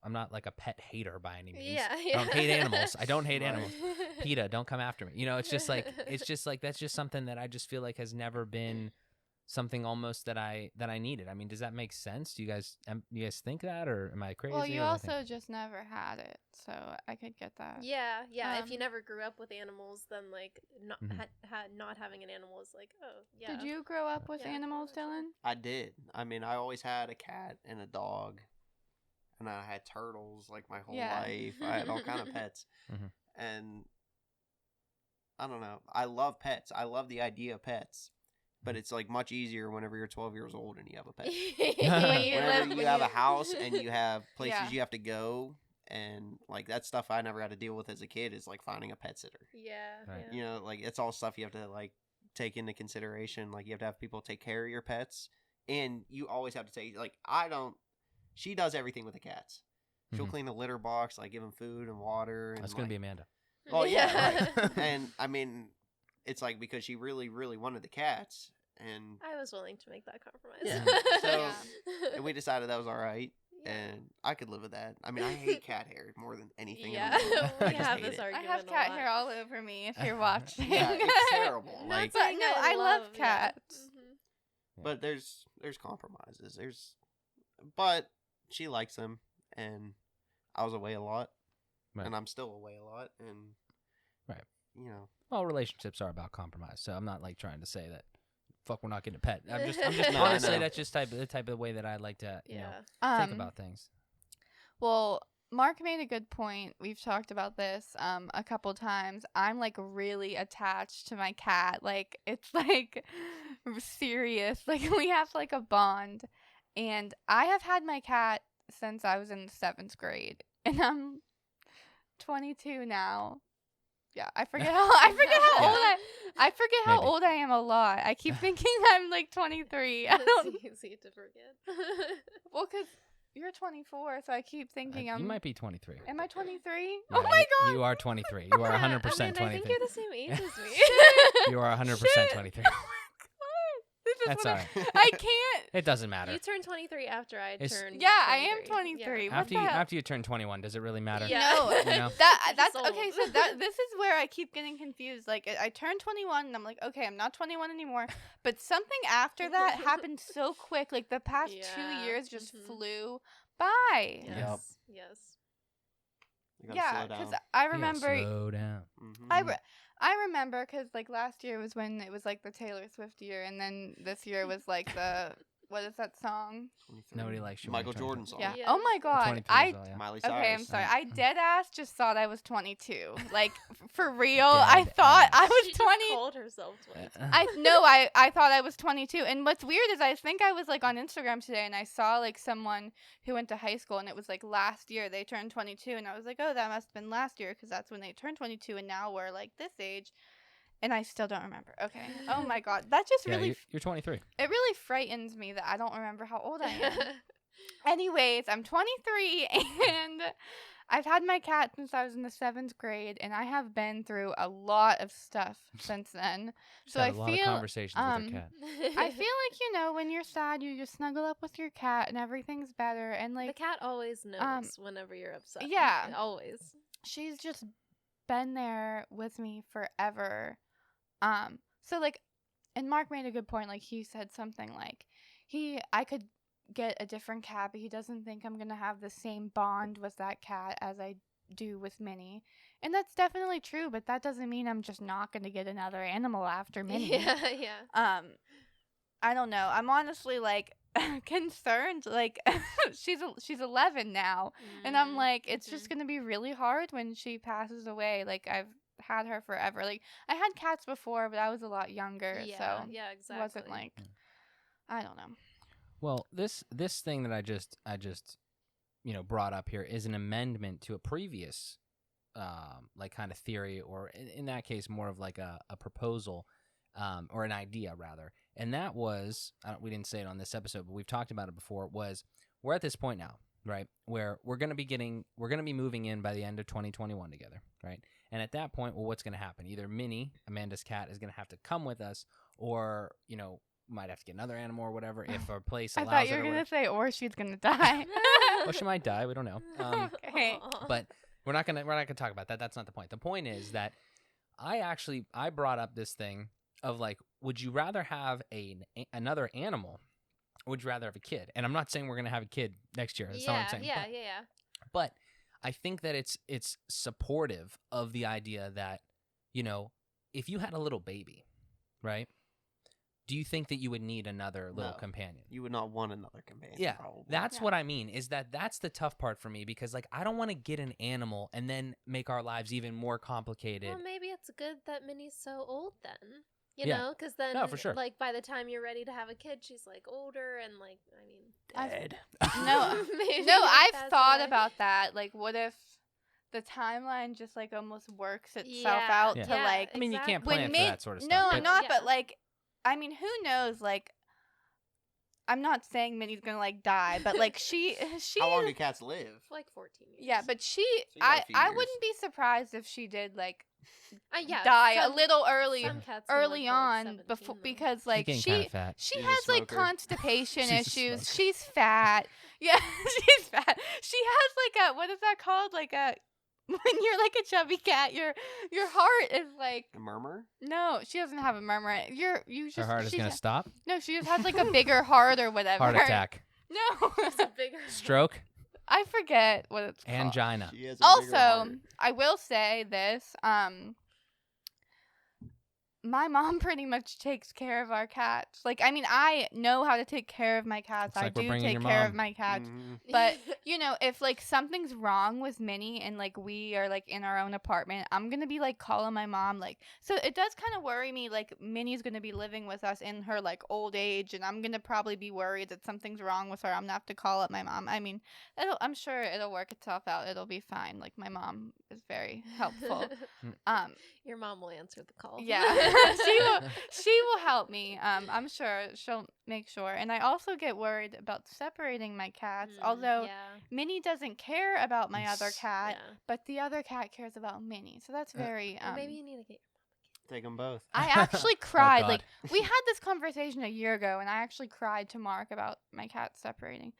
I'm not like a pet hater by any means. Yeah. I don't hate animals. I don't hate animals. PETA, don't come after me. It's just like that's just something that I just feel like has never been something almost that I needed. I mean, does that make sense? Do you guys think that, or am I crazy? Well, you also just never had it, so I could get that. Yeah. If you never grew up with animals, then like not not having an animal is like, oh yeah. Did you grow up with animals, Dylan? I did. I mean, I always had a cat and a dog, and I had turtles like my whole life. I had all kind of pets, and I don't know. I love pets. I love the idea of pets. But it's like much easier whenever you're 12 years old and you have a pet. Whenever you have a house and you have places you have to go, and like that stuff I never had to deal with as a kid is like finding a pet sitter. Yeah. Right. Like it's all stuff you have to like take into consideration. Like you have to have people take care of your pets, and you always have to take she does everything with the cats. She'll clean the litter box, like give them food and water. And that's gonna be Amanda. Oh yeah, right. And I mean, it's like because she really, really wanted the cats, and I was willing to make that compromise. Yeah. So and we decided that was all right, and I could live with that. I mean, I hate cat hair more than anything. Yeah, in the world. we I just have hate this it. argument. I have cat hair all over me if you're watching. Yeah, it's terrible. Like, But no, I love cats. but there's compromises. But she likes them, and I was away a lot, and I'm still away a lot, and Well, relationships are about compromise, so I'm not like trying to say that fuck we're not getting a pet. I'm just No, honestly I know. that's just the type of way that I like to think about things. Well, Mark made a good point. We've talked about this a couple times. I'm like really attached to my cat. Like it's like serious. Like we have like a bond. And I have had my cat since I was in 7th grade. And I'm 22 now. Yeah, I forget how old I forget how Maybe. old I am a lot. I keep thinking I'm like 23. I don't. It's easy to forget. Well, cause you're 24, so I keep thinking You might be 23. Am I 23? Yeah, Oh my god! You are 23. You are 100% I mean, 23. I think you're the same age as me. You are 100% Shit. 23. This is That's what all right. I can't. It doesn't matter. You turned 23 after I It's- turned. Yeah, I am 23. 23. Yeah. What the hell? After you turn 21, does it really matter? Yeah. No, You know? that's He's okay. So old. this is where I keep getting confused. Like I turned 21, and I'm like, okay, I'm not 21 anymore. But something after that happened so quick. Like the past 2 Yeah. years just Mhm. flew by. Yes. Yep. Yes. You gotta Yeah, slow because down. I You gotta remember. slow down. Mhm. I remember because like last year was when it was like the Taylor Swift year, and then this year was like the what is that song? 23. Nobody likes you. Michael when you're Jordan song. Yeah. Yeah. Oh my god. 23 I as well, yeah. Miley Cyrus. okay. I'm sorry. I Mm. dead ass just thought I was 22. Like for real. Dead I thought I ass. was She just 20. called herself 22. I thought I was 22. And what's weird is I think I was like on Instagram today and I saw like someone who went to high school and it was like last year they turned 22 and I was like, "Oh, that must have been last year because that's when they turned 22 and now we're like this age." And I still don't remember. Okay. Oh my god. That just Yeah, really you're 23. it really frightens me that I don't remember how old I am. Anyways, I'm 23 and I've had my cat since I was in the 7th grade and I have been through a lot of stuff since then. Just So had I a lot of feel conversations with your cat. I feel like, you know, when you're sad, you just snuggle up with your cat and everything's better. And the like, cat always knows whenever you're upset. yeah. Always. she's just been there with me forever. So like, and Mark made a good point. Like, he said something like, I could get a different cat, but he doesn't think I'm gonna have the same bond with that cat as I do with Minnie. And that's definitely true, but that doesn't mean I'm just not gonna get another animal after Minnie. Yeah. I don't know. I'm honestly like concerned. Like she's 11 now, and I'm like, it's just gonna be really hard when she passes away. Like I've had her forever. Like I had cats before, but I was a lot younger, Yeah, so yeah, it exactly. wasn't like I don't know. Well, this thing that I just brought up here is an amendment to a previous like kind of theory, or in that case more of like a proposal or an idea rather. And that was we didn't say it on this episode, but we've talked about it before. Was we're at this point now, right, where we're gonna be moving in by the end of 2021 together, right? And at that point, well, what's gonna happen? Either Minnie, Amanda's cat, is gonna have to come with us, or might have to get another animal or whatever if our place I allows thought it. you were or gonna whatever. say, or she's gonna die. Well, she might die. We don't know. Okay. But we're not gonna talk about that. That's not the point. The point is that I brought up this thing of like, would you rather have another animal, or would you rather have a kid? And I'm not saying we're gonna have a kid next year. That's not what I'm saying. Yeah. But I think that it's supportive of the idea that, if you had a little baby, right? Do you think that you would need another little No. companion? You would not want another companion. Yeah, probably. that's Yeah. what I mean, is that's the tough part for me, because like I don't want to get an animal and then make our lives even more complicated. Well, maybe it's good that Minnie's so old then. You Yeah. know, because then, No, for sure. like, by the time you're ready to have a kid, she's like older and like, I mean, Dead. No, maybe no, like, I've that's thought why. about that. Like, what if the timeline just like almost works itself Yeah, out Yeah. to yeah, like I mean, you can't exactly. plan for Min- that sort of no, stuff. I'm but- not. Yeah. But like, I mean, who knows? Like, I'm not saying Minnie's gonna like die, but like she How long do cats live? like 14 years. yeah, but you got a few I years. wouldn't be surprised if she did like Yeah, die some- a little early some cats can early live to, like, on 17 before though. because She's like getting she kind of fat. she She's a has like smoker. constipation She's a issues. smoker. She's fat. Yeah, she's fat. She has like a what is that called? Like a when you're like a chubby cat, your heart is like A murmur? no, she doesn't have a murmur. You just Her heart is she gonna just- stop. No, she just has like a bigger heart or whatever. Heart attack, No, It's a bigger stroke, I forget what it's called. angina. She has a bigger Also, heart. I will say this. my mom pretty much takes care of our cats. Like, I mean, I know how to take care of my cats. Looks I like we're do bringing take your care mom. of my cats. Mhm. But, you know, if, like, something's wrong with Minnie and, like, we are, like, in our own apartment, I'm going to be, like, calling my mom, like, so it does kind of worry me, like, Minnie's going to be living with us in her, like, old age, and I'm going to probably be worried that something's wrong with her. I'm going to have to call up my mom. I mean, I'm sure it'll work itself out. It'll be fine. Like, my mom is very helpful. Your mom will answer the call. Yeah, she will help me. I'm sure she'll make sure. And I also get worried about separating my cats. Although Minnie doesn't care about my other cat, but the other cat cares about Minnie. So that's very. Well, maybe you need to get. Take them both. I actually cried. God. Like, we had this conversation a year ago, and I actually cried to Mark about my cats separating.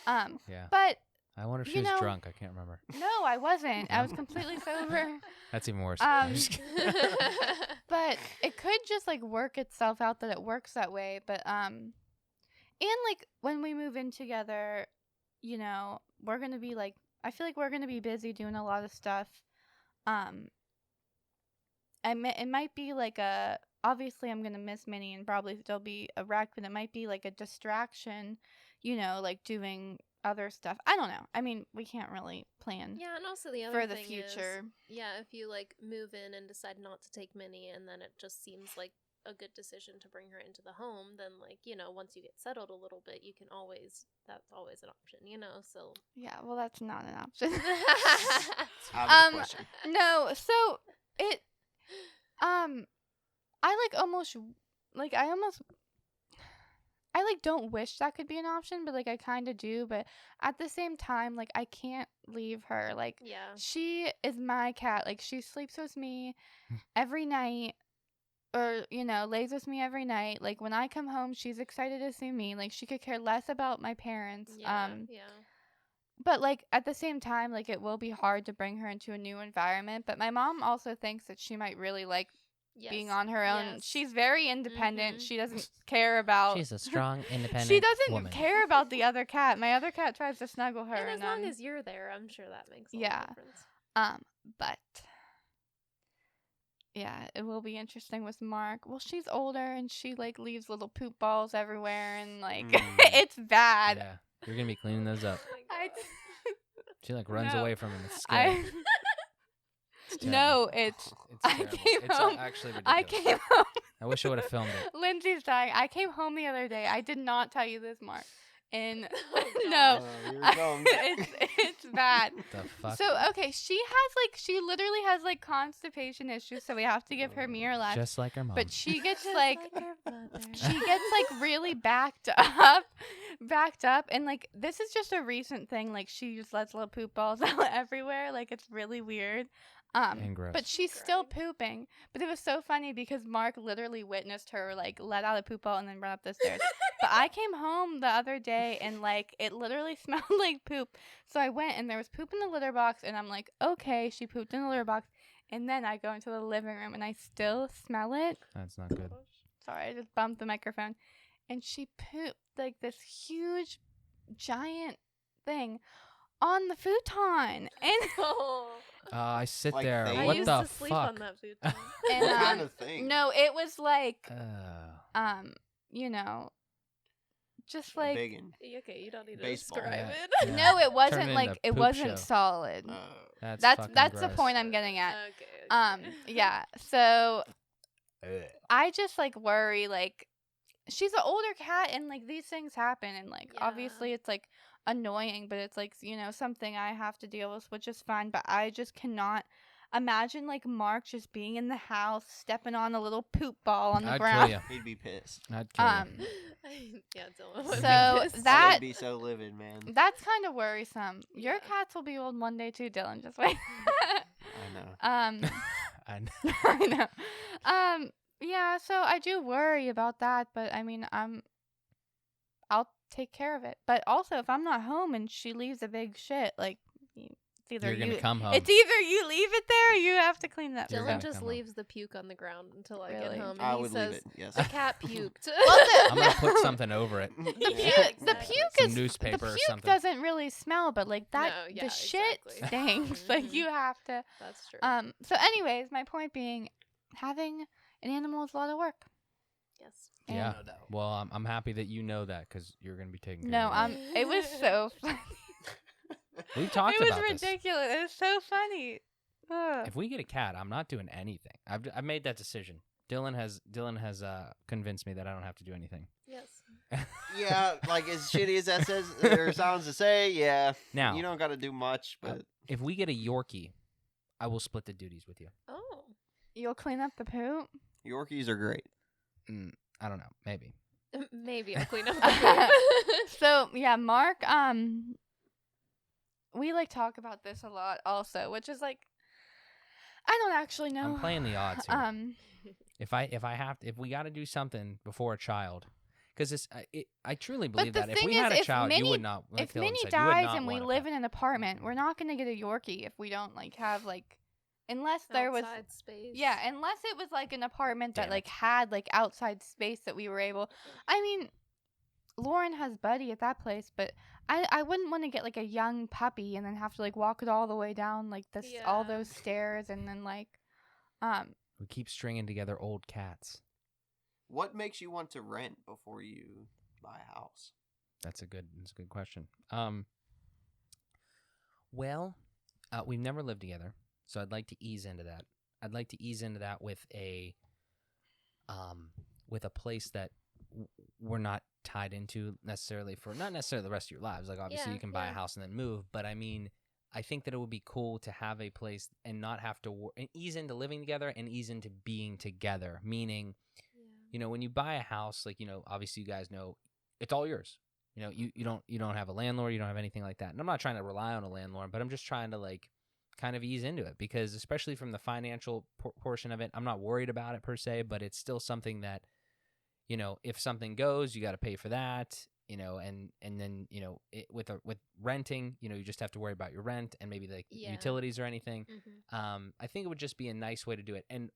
Yeah. But I wonder if you she was know- drunk. I can't remember. no, I wasn't. I was completely sober. That's even worse. Um, Just kidding. But it could just like work itself out that it works that way. But and like when we move in together, you know, we're gonna be like, I feel like we're gonna be busy doing a lot of stuff. It might be like obviously I'm gonna miss Minnie and probably still be a wreck, but it might be like a distraction, you know, like doing other stuff. I don't know. I mean, we can't really plan Yeah, and also the other for the thing future. is, if you like move in and decide not to take Minnie, and then it just seems like a good decision to bring her into the home, then like, you know, once you get settled a little bit, you can that's always an option, you know. So Yeah, well, that's not an option. Out of the question. No, so it I like almost like I like don't wish that could be an option, but like I kind of do, but at the same time like I can't leave her. Like she is my cat. Like she sleeps with me every night, or you know, lays with me every night. Like when I come home, she's excited to see me. Like she could care less about my parents. But like at the same time, like it will be hard to bring her into a new environment, but my mom also thinks that she might really like being on her own. Yes. She's very independent. She doesn't care about She's a strong, independent She doesn't woman. care about the other cat. My other cat tries to snuggle her, and as long as you're there, I'm sure that makes a lot of difference. But yeah, it will be interesting with Mark. Well, she's older and she like leaves little poop balls everywhere and like it's bad. Yeah, you're gonna be cleaning those up. I She like runs No. away from him. It's scary. It's No, terrible. it's I came it's home- actually ridiculous. I came home. I wish I would have filmed it. Lindsay's dying. I came home the other day. I did not tell you this, Mark. And Oh, no, Here it comes. it's bad. The fuck? So okay, she literally has like constipation issues, so we have to give her Miralax. Just like her mom. But she gets Just like her mother. she gets like really backed up, and like this is just a recent thing. Like she just lets little poop balls out everywhere. Like it's really weird. And gross. But she's still pooping. But it was so funny because Mark literally witnessed her like let out a poop ball and then run up the stairs. But I came home the other day and like it literally smelled like poop. So I went and there was poop in the litter box and I'm like, okay, she pooped in the litter box. And then I go into the living room and I still smell it. That's not good. Sorry, I just bumped the microphone. And she pooped like this huge, giant thing on the futon. And I sit Like there. they- I What used the to sleep on fuck? that futon. And, What kind of thing? no, it was like Oh. you know, just A like biggin. Okay, you don't need to Baseball. describe Yeah. it. Yeah. no, it Turn wasn't it like into it poop wasn't show. solid. That's That's fucking the gross. point I'm getting at. Okay. Yeah. So Ugh. I just like worry like she's an older cat and like these things happen and like Yeah. obviously it's like annoying, but it's like, you know, something I have to deal with, which is fine, but I just cannot imagine like Mark just being in the house stepping on a little poop ball on the I'd ground. kill you. He'd be pissed. I'd kill you. Yeah, Dylan would be So pissed. that- I'd be so livid, man. That's kind of worrisome. Your Yeah. cats will be old one day too, Dylan. Just wait. I know. I know. I know. Yeah, so I do worry about that, but I mean, I'll take care of it. But also, if I'm not home and she leaves a big shit, like, it's either You're gonna come home. It's either you leave it there or you have to clean that. You're Dylan gonna just come home. leaves the puke on the ground until I Really? get home, and I he would says, leave it. Yes. "The cat puked." I'm gonna put something over it. The Yeah, puke, the exactly. puke Some is newspaper the or puke something. doesn't really smell, but like that, No, yeah, the shit exactly. stinks. Like Mhm. you have to. That's true. So anyways, my point being, having an animal is a lot of work. Yes. Yeah. No doubt. Well, I'm happy that you know that because you're going to be taking care No, of it. it was so funny. We've talked It about was this. ridiculous. It was so funny. Ugh. If we get a cat, I'm not doing anything. I've made that decision. Dylan has convinced me that I don't have to do anything. Yes. Yeah, like as shitty as that says or sounds to say, yeah. Now, You don't got to do much, but if we get a Yorkie, I will split the duties with you. Oh. You'll clean up the poop? Yorkies are great. I don't know. Maybe. Maybe I'll clean up the poop. So, yeah, Mark, we like talk about this a lot also, which is like, I don't actually know. I'm playing the odds here. If we got to do something before a child, because I truly believe the that if thing we is, had a if child, you Minnie- would not. Like if Dylan Minnie said, you would dies not and we want a live pet. in an apartment, we're not going to get a Yorkie if we don't like have like, unless there was, Outside space. yeah, unless it was like an apartment that Damn like it. had like outside space that we were able. I mean, Lauren has Buddy at that place, but I wouldn't want to get like a young puppy and then have to like walk it all the way down like this all Yeah. those stairs and then like We keep stringing together old cats. What makes you want to rent before you buy a house? That's a good question. Well, we've never lived together, so I'd like to ease into that. I'd like to ease into that with a place that we're not tied into necessarily for not necessarily the rest of your lives. Like obviously Yeah, you can buy a yeah. house and then move, but I mean, I think that it would be cool to have a place and not have to and ease into living together and ease into being together. Meaning, you know, when you buy a house, like, you know, obviously you guys know it's all yours. You know, you don't have a landlord, you don't have anything like that. And I'm not trying to rely on a landlord, but I'm just trying to like kind of ease into it because especially from the financial portion of it, I'm not worried about it per se, but it's still something that, you know, if something goes, you got to pay for that, you know, and then, you know, with renting, you know, you just have to worry about your rent and maybe like Yeah. utilities or anything. Mm-hmm. I think it would just be a nice way to do it. And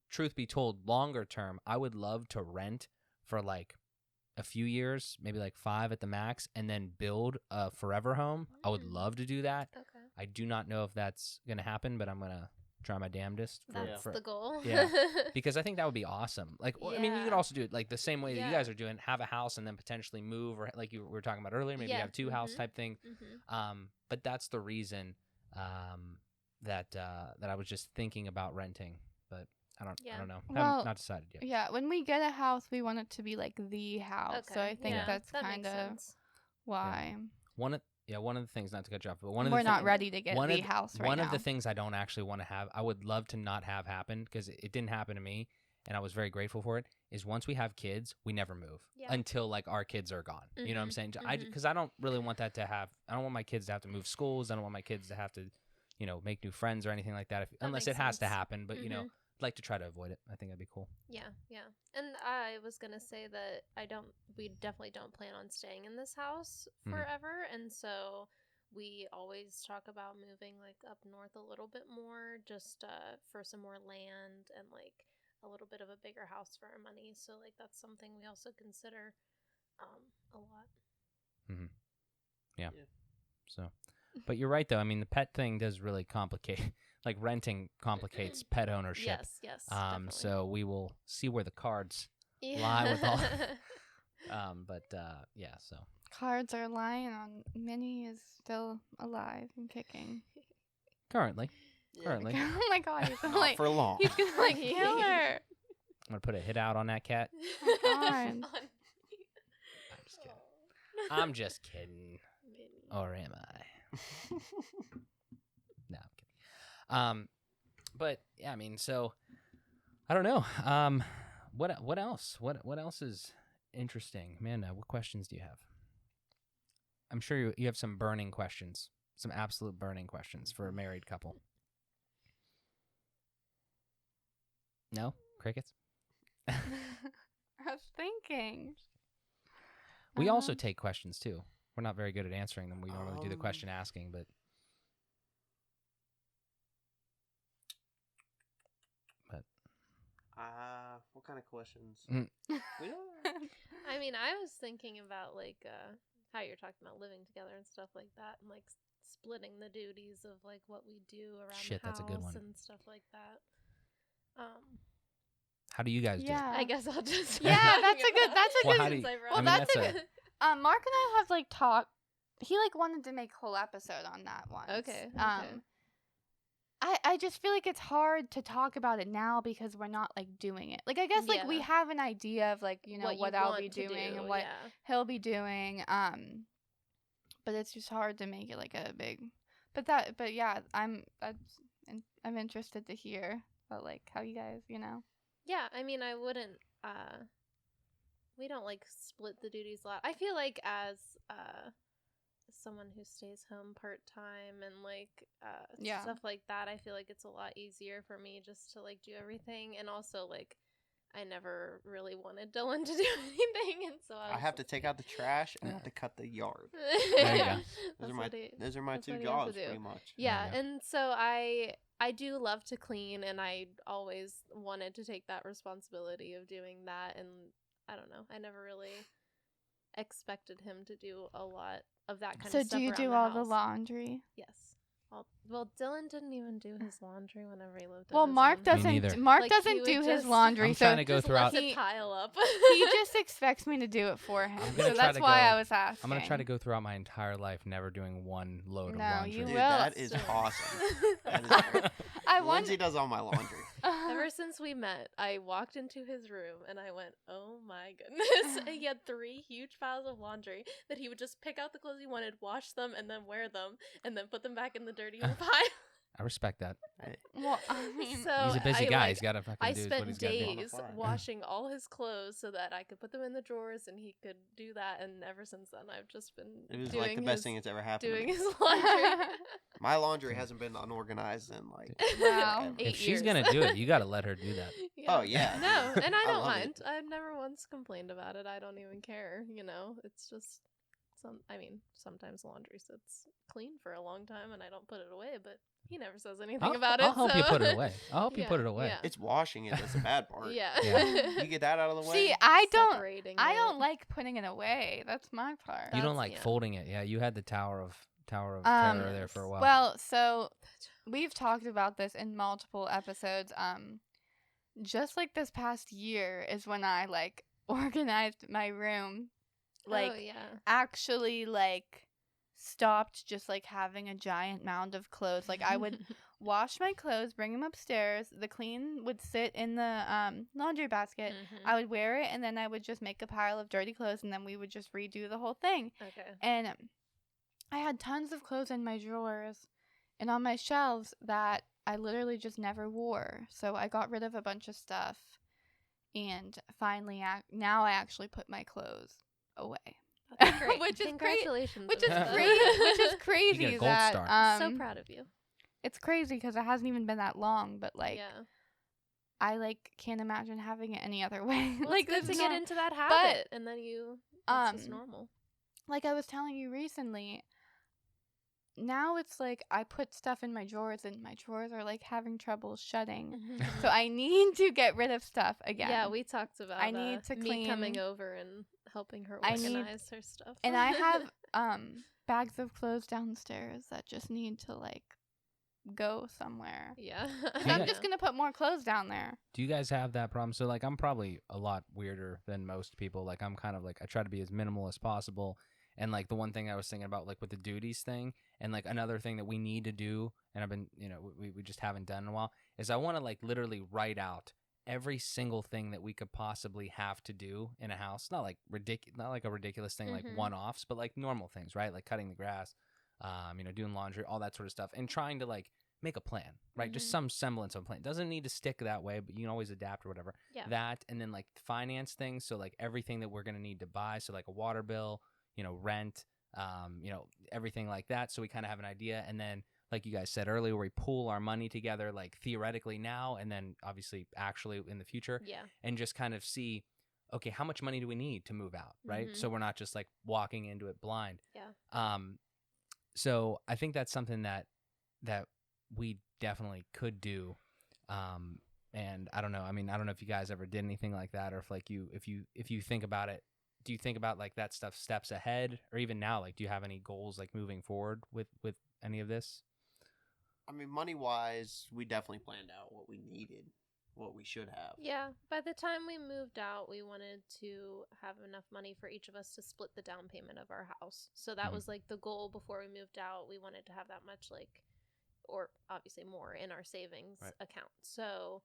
truth be told, longer term, I would love to rent for like a few years, maybe like 5 at the max, and then build a forever home. I would love to do that. Okay. I do not know if that's going to happen, but I'm going to try my damnedest. That's the goal. Yeah. Because I think that would be awesome. Like, I mean, you could Yeah. also do it like the same way that you Yeah. guys are doing, have a house and then potentially move, or like you were talking about earlier, maybe you Yeah. have 2 house Mhm. type thing. Mm-hmm. But that's the reason that I was just thinking about renting, but I don't know. Well, Haven't not decided yet. yeah, when we get a house, we want it to be like the house. So I think yeah, that's that kind makes of sense. why One of the things, not to cut you off, but one of we're the not ready to get one the of house right one now. of the things I don't actually want to have, I would love to not have happen because it didn't happen to me, and I was very grateful for it. Is once we have kids, we never move until like our kids are gone. You know what I'm saying? Because I don't really want that to have. I don't want my kids to have to move schools. I don't want my kids to have to, you know, make new friends or anything like that. Unless it makes has to sense. happen. But you know, I'd like to try to avoid it. I think that'd be cool. Yeah, yeah. And I was gonna say that we definitely don't plan on staying in this house Mhm. forever, and so we always talk about moving like up north a little bit more, just for some more land and like a little bit of a bigger house for our money. So like that's something we also consider a lot. Mm-hmm. Yeah. So, but you're right though. I mean, the pet thing does really complicate. Like renting complicates pet ownership. Yes, yes. Definitely. So we will see where the cards lie with all. Yeah. So Cards are lying on. Minnie is still alive and kicking. currently. Oh my god, he's gonna Not like for long. he's gonna like kill her. I'm gonna put a hit out on that cat. God. I'm just kidding. Minnie. Or am I? No, I'm kidding. But yeah, I mean, so I don't know. What else? What else is interesting, Amanda? What questions do you have? I'm sure you have some burning questions, some absolute burning questions for a married couple. No crickets. I was thinking. We also take questions too. We're not very good at answering them. We normally do the question asking, but what kind of questions? Mm. We don't. I mean, I was thinking about like how you're talking about living together and stuff like that, and like splitting the duties of like what we do around Shit, the house that's a good one. and stuff like that. how do you guys do it? Yeah. I guess I'll just. Yeah, that's a good. That's a Well, good. how do you- Well, I mean, that's that's a good. Mark and I have like talked. He like wanted to make a whole episode on that once. Okay. I just feel like it's hard to talk about it now because we're not like doing it. Like I guess like we Yeah. have an idea of like what you I'll want be to doing do, and what yeah. he'll be doing. But it's just hard to make it like a big. But yeah, I'm interested to hear about like how you guys Yeah, I mean, I wouldn't. We don't like split the duties a lot. I feel like as someone who stays home part time and like Yeah. stuff like that, I feel like it's a lot easier for me just to like do everything. And also like I never really wanted Dylan to do anything, and so I have to take out the trash and I have to cut the yard. There you go. Those are my that's two what he has to jobs, do. pretty much. Yeah, There you and so I do love to clean, and I always wanted to take that responsibility of doing that, and I don't know, I never really expected him to do a lot of that kind So of stuff. do you around do the all the house. laundry? Yes. Well, Dylan didn't even do his laundry whenever he lived. Well, on his Mark own. doesn't. neither. Mark Like, he doesn't would do his just- laundry, I'm so trying to go Just throughout. lets it He- pile up. he just expects me to do it for him. I'm gonna So try that's to why go- I was asking. I'm gonna try to go throughout my entire life never doing one load No, of laundry. you Dude, will. that is So- awesome. That is great. I want. Lindsay does all my laundry. Ever since we met, I walked into his room and I went, "Oh my goodness!" He had 3 huge piles of laundry that he would just pick out the clothes he wanted, wash them, and then wear them, and then put them back in the dirty pile. I respect that. Well, I mean, So He's a busy I, guy. like, He's got to fucking I do what spent he's got to do. days On the fly. washing all his clothes so that I could put them in the drawers and he could do that. And ever since then, I've just been It was doing like the best his, thing that's ever happened. doing to me. his laundry. My laundry hasn't been unorganized in like. Wow. forever. 8 If she's years. gonna do it, you got to let her do that. Oh, yeah. No, and I I don't love mind. it. I've never once complained about it. I don't even care. It's just sometimes laundry sits clean for a long time and I don't put it away, but he never says anything about it. I'll help you so- put it away. I'll help you Yeah, put it away. yeah. It's washing it that's the bad part. Yeah. Yeah. You get that out of the way. see, I don't Separating it. like putting it away. That's my part. You don't That's- like yeah. folding it. Yeah, you had the Tower of Terror there for a while. Well, so we've talked about this in multiple episodes. Just like this past year is when I like organized my room, like oh, yeah. actually like stopped just like having a giant mound of clothes. Like I would wash my clothes, bring them upstairs. The clean would sit in the laundry basket. Mhm. I would wear it, and then I would just make a pile of dirty clothes, and then we would just redo the whole thing. Okay. And I had tons of clothes in my drawers and on my shelves that I literally just never wore. So I got rid of a bunch of stuff, and finally, now I actually put my clothes away. That's great. Which is Congratulations. Which is Amanda. crazy. You get a gold that star. So proud of you. it's crazy because it hasn't even been that long, but like yeah. I like can't imagine having it any other way. Well, like it's good this to is get not- into that habit, and then it's just um, normal. like I was telling you recently, now it's like I put stuff in my drawers and my drawers are like having trouble shutting. So I need to get rid of stuff again. Yeah, we talked about I need to me coming clean- over and helping her I need- organize her stuff. and I have bags of clothes downstairs that just need to like go somewhere. yeah. 'Cause Yeah. I'm just gonna put more clothes down there. Do you guys have that problem? So like I'm probably a lot weirder than most people. Like I'm kind of like I try to be as minimal as possible. And like the one thing I was thinking about like with the duties thing and like another thing that we need to do and I've been we just haven't done in a while is I want to like literally write out every single thing that we could possibly have to do in a house. Not like a ridiculous thing like Mhm. one-offs, but like normal things, right? Like cutting the grass, doing laundry, all that sort of stuff, and trying to like make a plan, right? Just Mhm. some semblance of a plan. Doesn't need to stick that way, but you can always adapt or whatever. Yeah. That and then like finance things, so like everything that we're gonna need to buy, so like a water bill, rent, everything like that. So we kind of have an idea, and then like you guys said earlier, we pool our money together, like theoretically now, and then obviously actually in the future, Yeah. and just kind of see, okay, how much money do we need to move out, right? Mhm. So we're not just like walking into it blind. Yeah. So I think that's something that we definitely could do. And I don't know. I mean, I don't know if you guys ever did anything like that, or if like if you think about it, do you think about like that stuff steps ahead, or even now, like, do you have any goals like moving forward with any of this? I mean, money wise, we definitely planned out what we needed what we should have. Yeah, by the time we moved out, we wanted to have enough money for each of us to split the down payment of our house. So that was like the goal before we moved out. We wanted to have that much, like, or obviously more in our savings account. So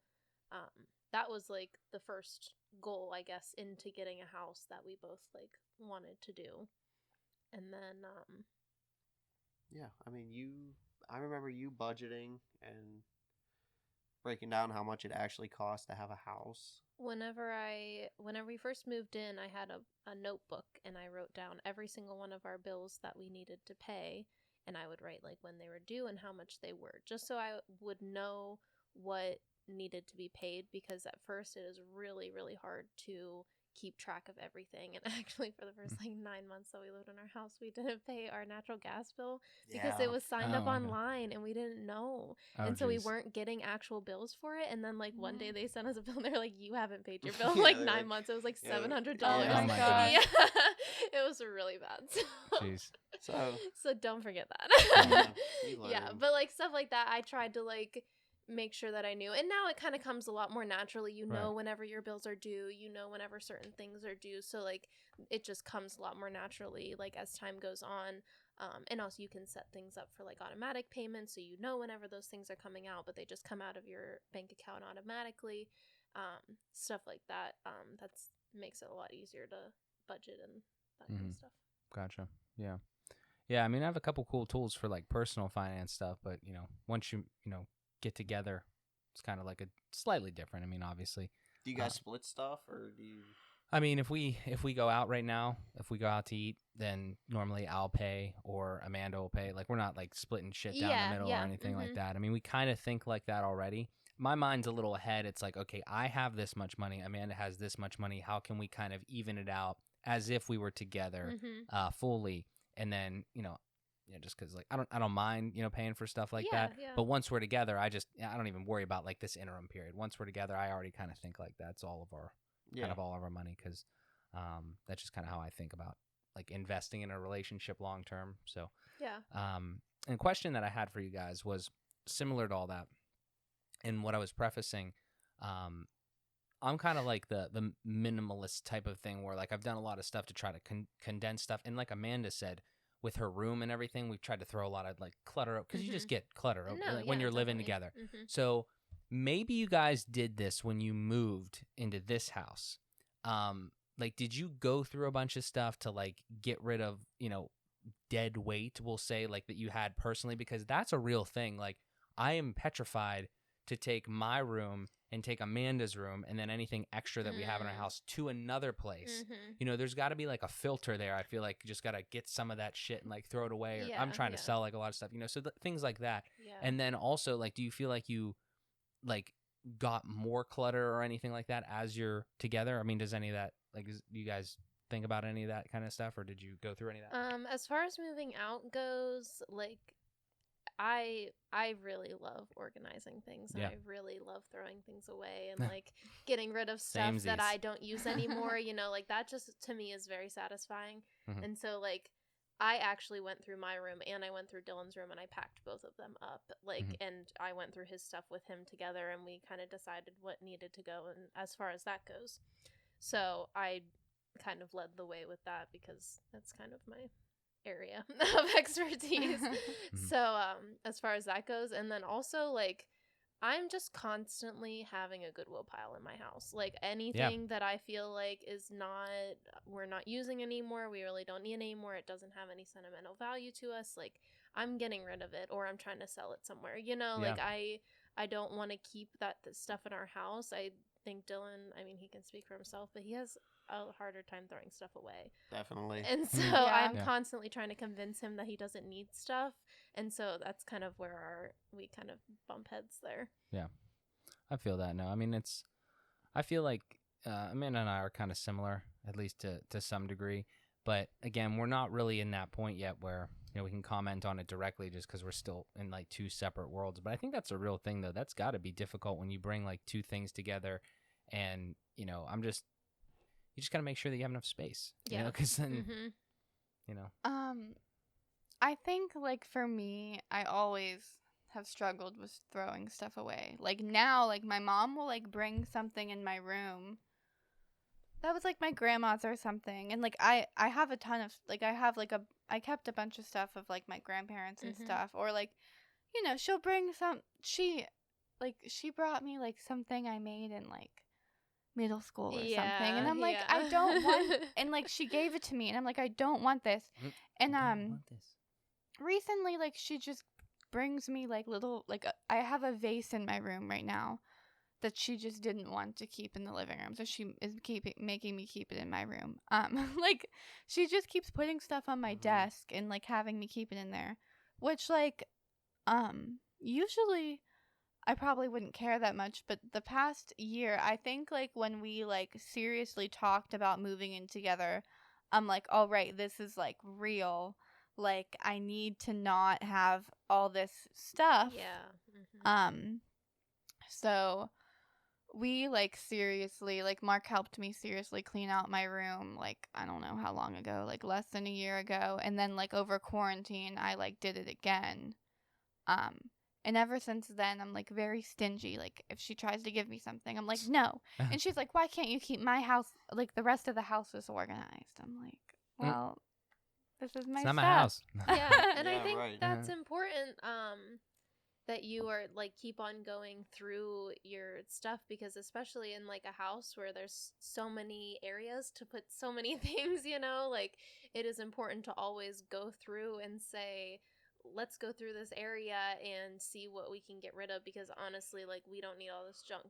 that was like the first goal, I guess, into getting a house that we both like wanted to do. And then yeah, I mean, I remember you budgeting and breaking down how much it actually costs to have a house. Whenever we first moved in, I had a notebook, and I wrote down every single one of our bills that we needed to pay, and I would write like when they were due and how much they were, just so I would know what needed to be paid, because at first it is really, really hard to keep track of everything. And actually, for the first like 9 months that we lived in our house, we didn't pay our natural gas bill because it was signed up online and we didn't know. And so we weren't getting actual bills for it. And then like one day they sent us a bill and they're like, you haven't paid your bill in like 9 months. It was like $700. Oh my gosh. Yeah. It was really bad. Jeez. So don't forget that. Yeah, learn. but like stuff like that, I tried to like make sure that I knew. And now it kind of comes a lot more naturally. You know whenever your bills are due, you know whenever certain things are due. So like it just comes a lot more naturally like as time goes on. And also you can set things up for like automatic payments, so you know whenever those things are coming out, but they just come out of your bank account automatically. Stuff like that. That's makes it a lot easier to budget and that kind of stuff. Gotcha. Yeah. Yeah, I mean, I have a couple cool tools for like personal finance stuff, but you know, once you get together, it's kind of like a slightly different. I mean, obviously. Do you guys split stuff, or do you? I mean, if we go out right now, if we go out to eat, then normally I'll pay or Amanda will pay. Like we're not like splitting shit down the middle or anything like that. I mean, we kind of think like that already. My mind's a little ahead. It's like, okay, I have this much money. Amanda has this much money. How can we kind of even it out as if we were together fully? And then, just because like I don't mind, paying for stuff like that. Yeah. But once we're together, I don't even worry about like this interim period. Once we're together, I already kind of think like that's all of our all of our money, because that's just kind of how I think about like investing in a relationship long term. So and a question that I had for you guys was similar to all that. And what I was prefacing, I'm kind of like the minimalist type of thing where like I've done a lot of stuff to try to condense stuff. And like Amanda said, with her room and everything, we've tried to throw a lot of like clutter up, because you just get clutter when you're living together. So maybe you guys did this when you moved into this house. Like, did you go through a bunch of stuff to like get rid of, dead weight, we'll say, like that you had personally? Because that's a real thing. Like I am petrified to take my room and take Amanda's room and then anything extra that we have in our house to another place. There's got to be like a filter there. I feel like you just got to get some of that shit and like throw it away. Or I'm trying to sell like a lot of stuff, so things like that. And then also, like, do you feel like you like got more clutter or anything like that as you're together? I mean, does any of that, like, do you guys think about any of that kind of stuff, or did you go through any of that? As far as moving out goes, like, I really love organizing things, and I really love throwing things away and like getting rid of stuff that I don't use anymore. Like that just to me is very satisfying. And so like I actually went through my room and I went through Dylan's room and I packed both of them up, like, and I went through his stuff with him together, and we kind of decided what needed to go, and as far as that goes. So I kind of led the way with that because that's kind of my area of expertise. So as far as that goes, and then also like I'm just constantly having a Goodwill pile in my house. Like anything that I feel like we're not using anymore, we really don't need anymore, it doesn't have any sentimental value to us, like I'm getting rid of it, or I'm trying to sell it somewhere. Like I don't want to keep that stuff in our house. I think Dylan, I mean, he can speak for himself, but he has a harder time throwing stuff away. Definitely. And so I'm constantly trying to convince him that he doesn't need stuff. And so that's kind of where we kind of bump heads there. Yeah. I feel that now. I mean, I feel like Amanda and I are kind of similar, at least to some degree. But again, we're not really in that point yet where, we can comment on it directly just because we're still in like two separate worlds. But I think that's a real thing, though. That's got to be difficult when you bring like two things together, and you just got to make sure that you have enough space. Because then, I think like for me, I always have struggled with throwing stuff away. Like now, like my mom will like bring something in my room that was like my grandma's or something, and like I have a ton of like I kept a bunch of stuff of like my grandparents and stuff, or like she'll bring she brought me like something I made in like middle school or something, and I'm like I don't want, and like she gave it to me and I'm like I don't want this, and recently like she just brings me like little like I have a vase in my room right now that she just didn't want to keep in the living room, so she is making me keep it in my room. Like she just keeps putting stuff on my desk and like having me keep it in there, which like usually I probably wouldn't care that much, but the past year, I think like when we like seriously talked about moving in together, I'm like, all right, this is like real. Like I need to not have all this stuff. Yeah. So we like seriously, like Mark helped me seriously clean out my room like I don't know how long ago, like less than a year ago, and then like over quarantine I like did it again. And ever since then I'm like very stingy. Like if she tries to give me something, I'm like no. And she's like, why can't you keep my house, like the rest of the house is organized? I'm like, well, this is my it's not stuff. my house. Yeah, and I think right. that's important, that you are like keep on going through your stuff, because especially in like a house where there's so many areas to put so many things, like it is important to always go through and say, let's go through this area and see what we can get rid of, because honestly, like we don't need all this junk,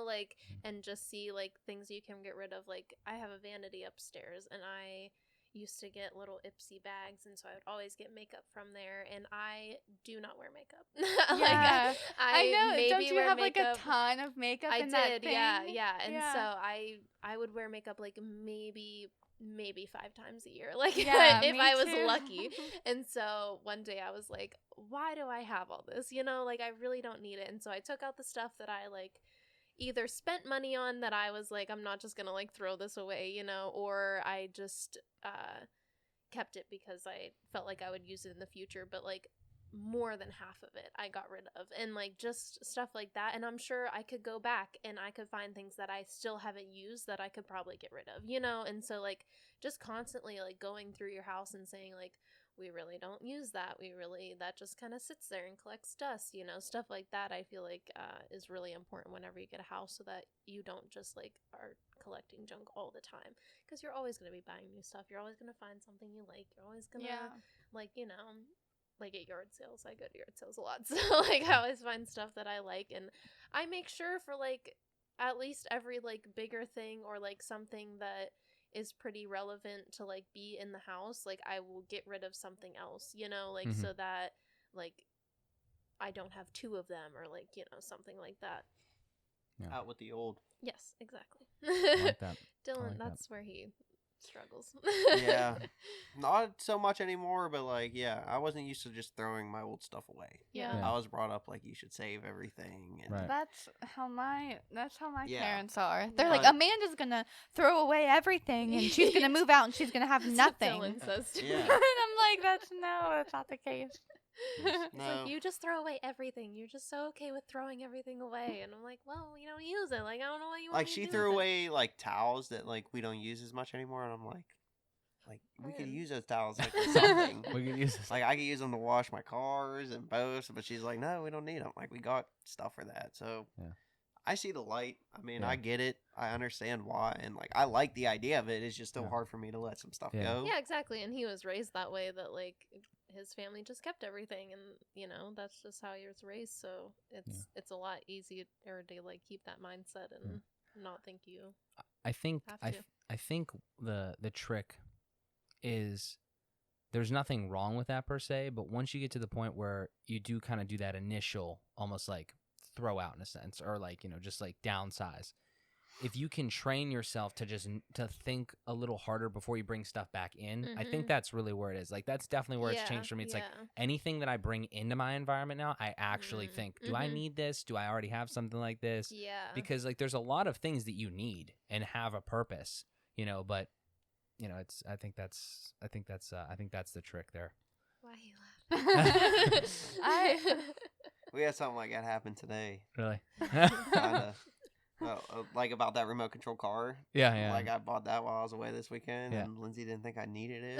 like, and just see like things you can get rid of. Like I have a vanity upstairs and I used to get little Ipsy bags, and so I would always get makeup from there, and I do not wear makeup. Yeah. I know. maybe Don't you wear have makeup. like a ton of makeup I in did, that thing? yeah. And so I would wear makeup like maybe 5 times a year, like if I was lucky. And so one day I was like, why do I have all this? Like I really don't need it. And so I took out the stuff that I like either spent money on, that I was like, I'm not just gonna like throw this away, or I just kept it because I felt like I would use it in the future. But like more than half of it I got rid of, and like just stuff like that. And I'm sure I could go back and I could find things that I still haven't used that I could probably get rid of, and so like just constantly like going through your house and saying like, we really don't use that, that just kind of sits there and collects dust, stuff like that. I feel like is really important whenever you get a house, so that you don't just like are collecting junk all the time, because you're always going to be buying new stuff. You're always going to find something you like. You're always going to like like at yard sales. I go to yard sales a lot, so like I always find stuff that I like, and I make sure for like at least every like bigger thing or like something that is pretty relevant to like be in the house, like I will get rid of something else, like so that like I don't have 2 of them, or like something like that. Out with the old. Yes, exactly. I like that. Dylan, like that's where he struggles. Yeah, not so much anymore, but like I wasn't used to just throwing my old stuff away. Yeah. I was brought up like you should save everything, and That's how my Yeah. parents are. They're Yeah. like, Amanda's gonna throw away everything and she's gonna move out and she's gonna have That's nothing. what Dylan says to me. Yeah. And I'm like, that's not the case. It's No. like, you just throw away everything. You're just so okay with throwing everything away. And I'm like, well, you don't use it. Like, I don't know what you want Like me she to do threw with away like towels that like we don't use as much anymore, and I'm like we could Man. use those towels like for something. We could use this. Like I could use them to wash my cars and boats, but she's like, no, we don't need them. Like we got stuff for that. So Yeah. I see the light. I mean, Yeah. I get it. I understand why, and like I like the idea of it. It's just so Yeah. hard for me to let some stuff Yeah. go. Yeah, exactly. And he was raised that way, that like his family just kept everything, and that's just how he was raised. So it's a lot easier to like keep that mindset and not think you I think have to. I think the trick is there's nothing wrong with that per se, but once you get to the point where you do kind of do that initial almost like throw out in a sense, or like just like downsize, if you can train yourself to just to think a little harder before you bring stuff back in, I think that's really where it is. Like that's definitely where it's changed for me. It's like anything that I bring into my environment now, I actually think, do I need this? Do I already have something like this? Yeah. Because like there's a lot of things that you need and have a purpose, but it's I think that's the trick there. Why you laugh? We had something like that happen today. Really? Kinda. Like about that remote control car. Yeah. Like I bought that while I was away this weekend, and Lindsay didn't think I needed it.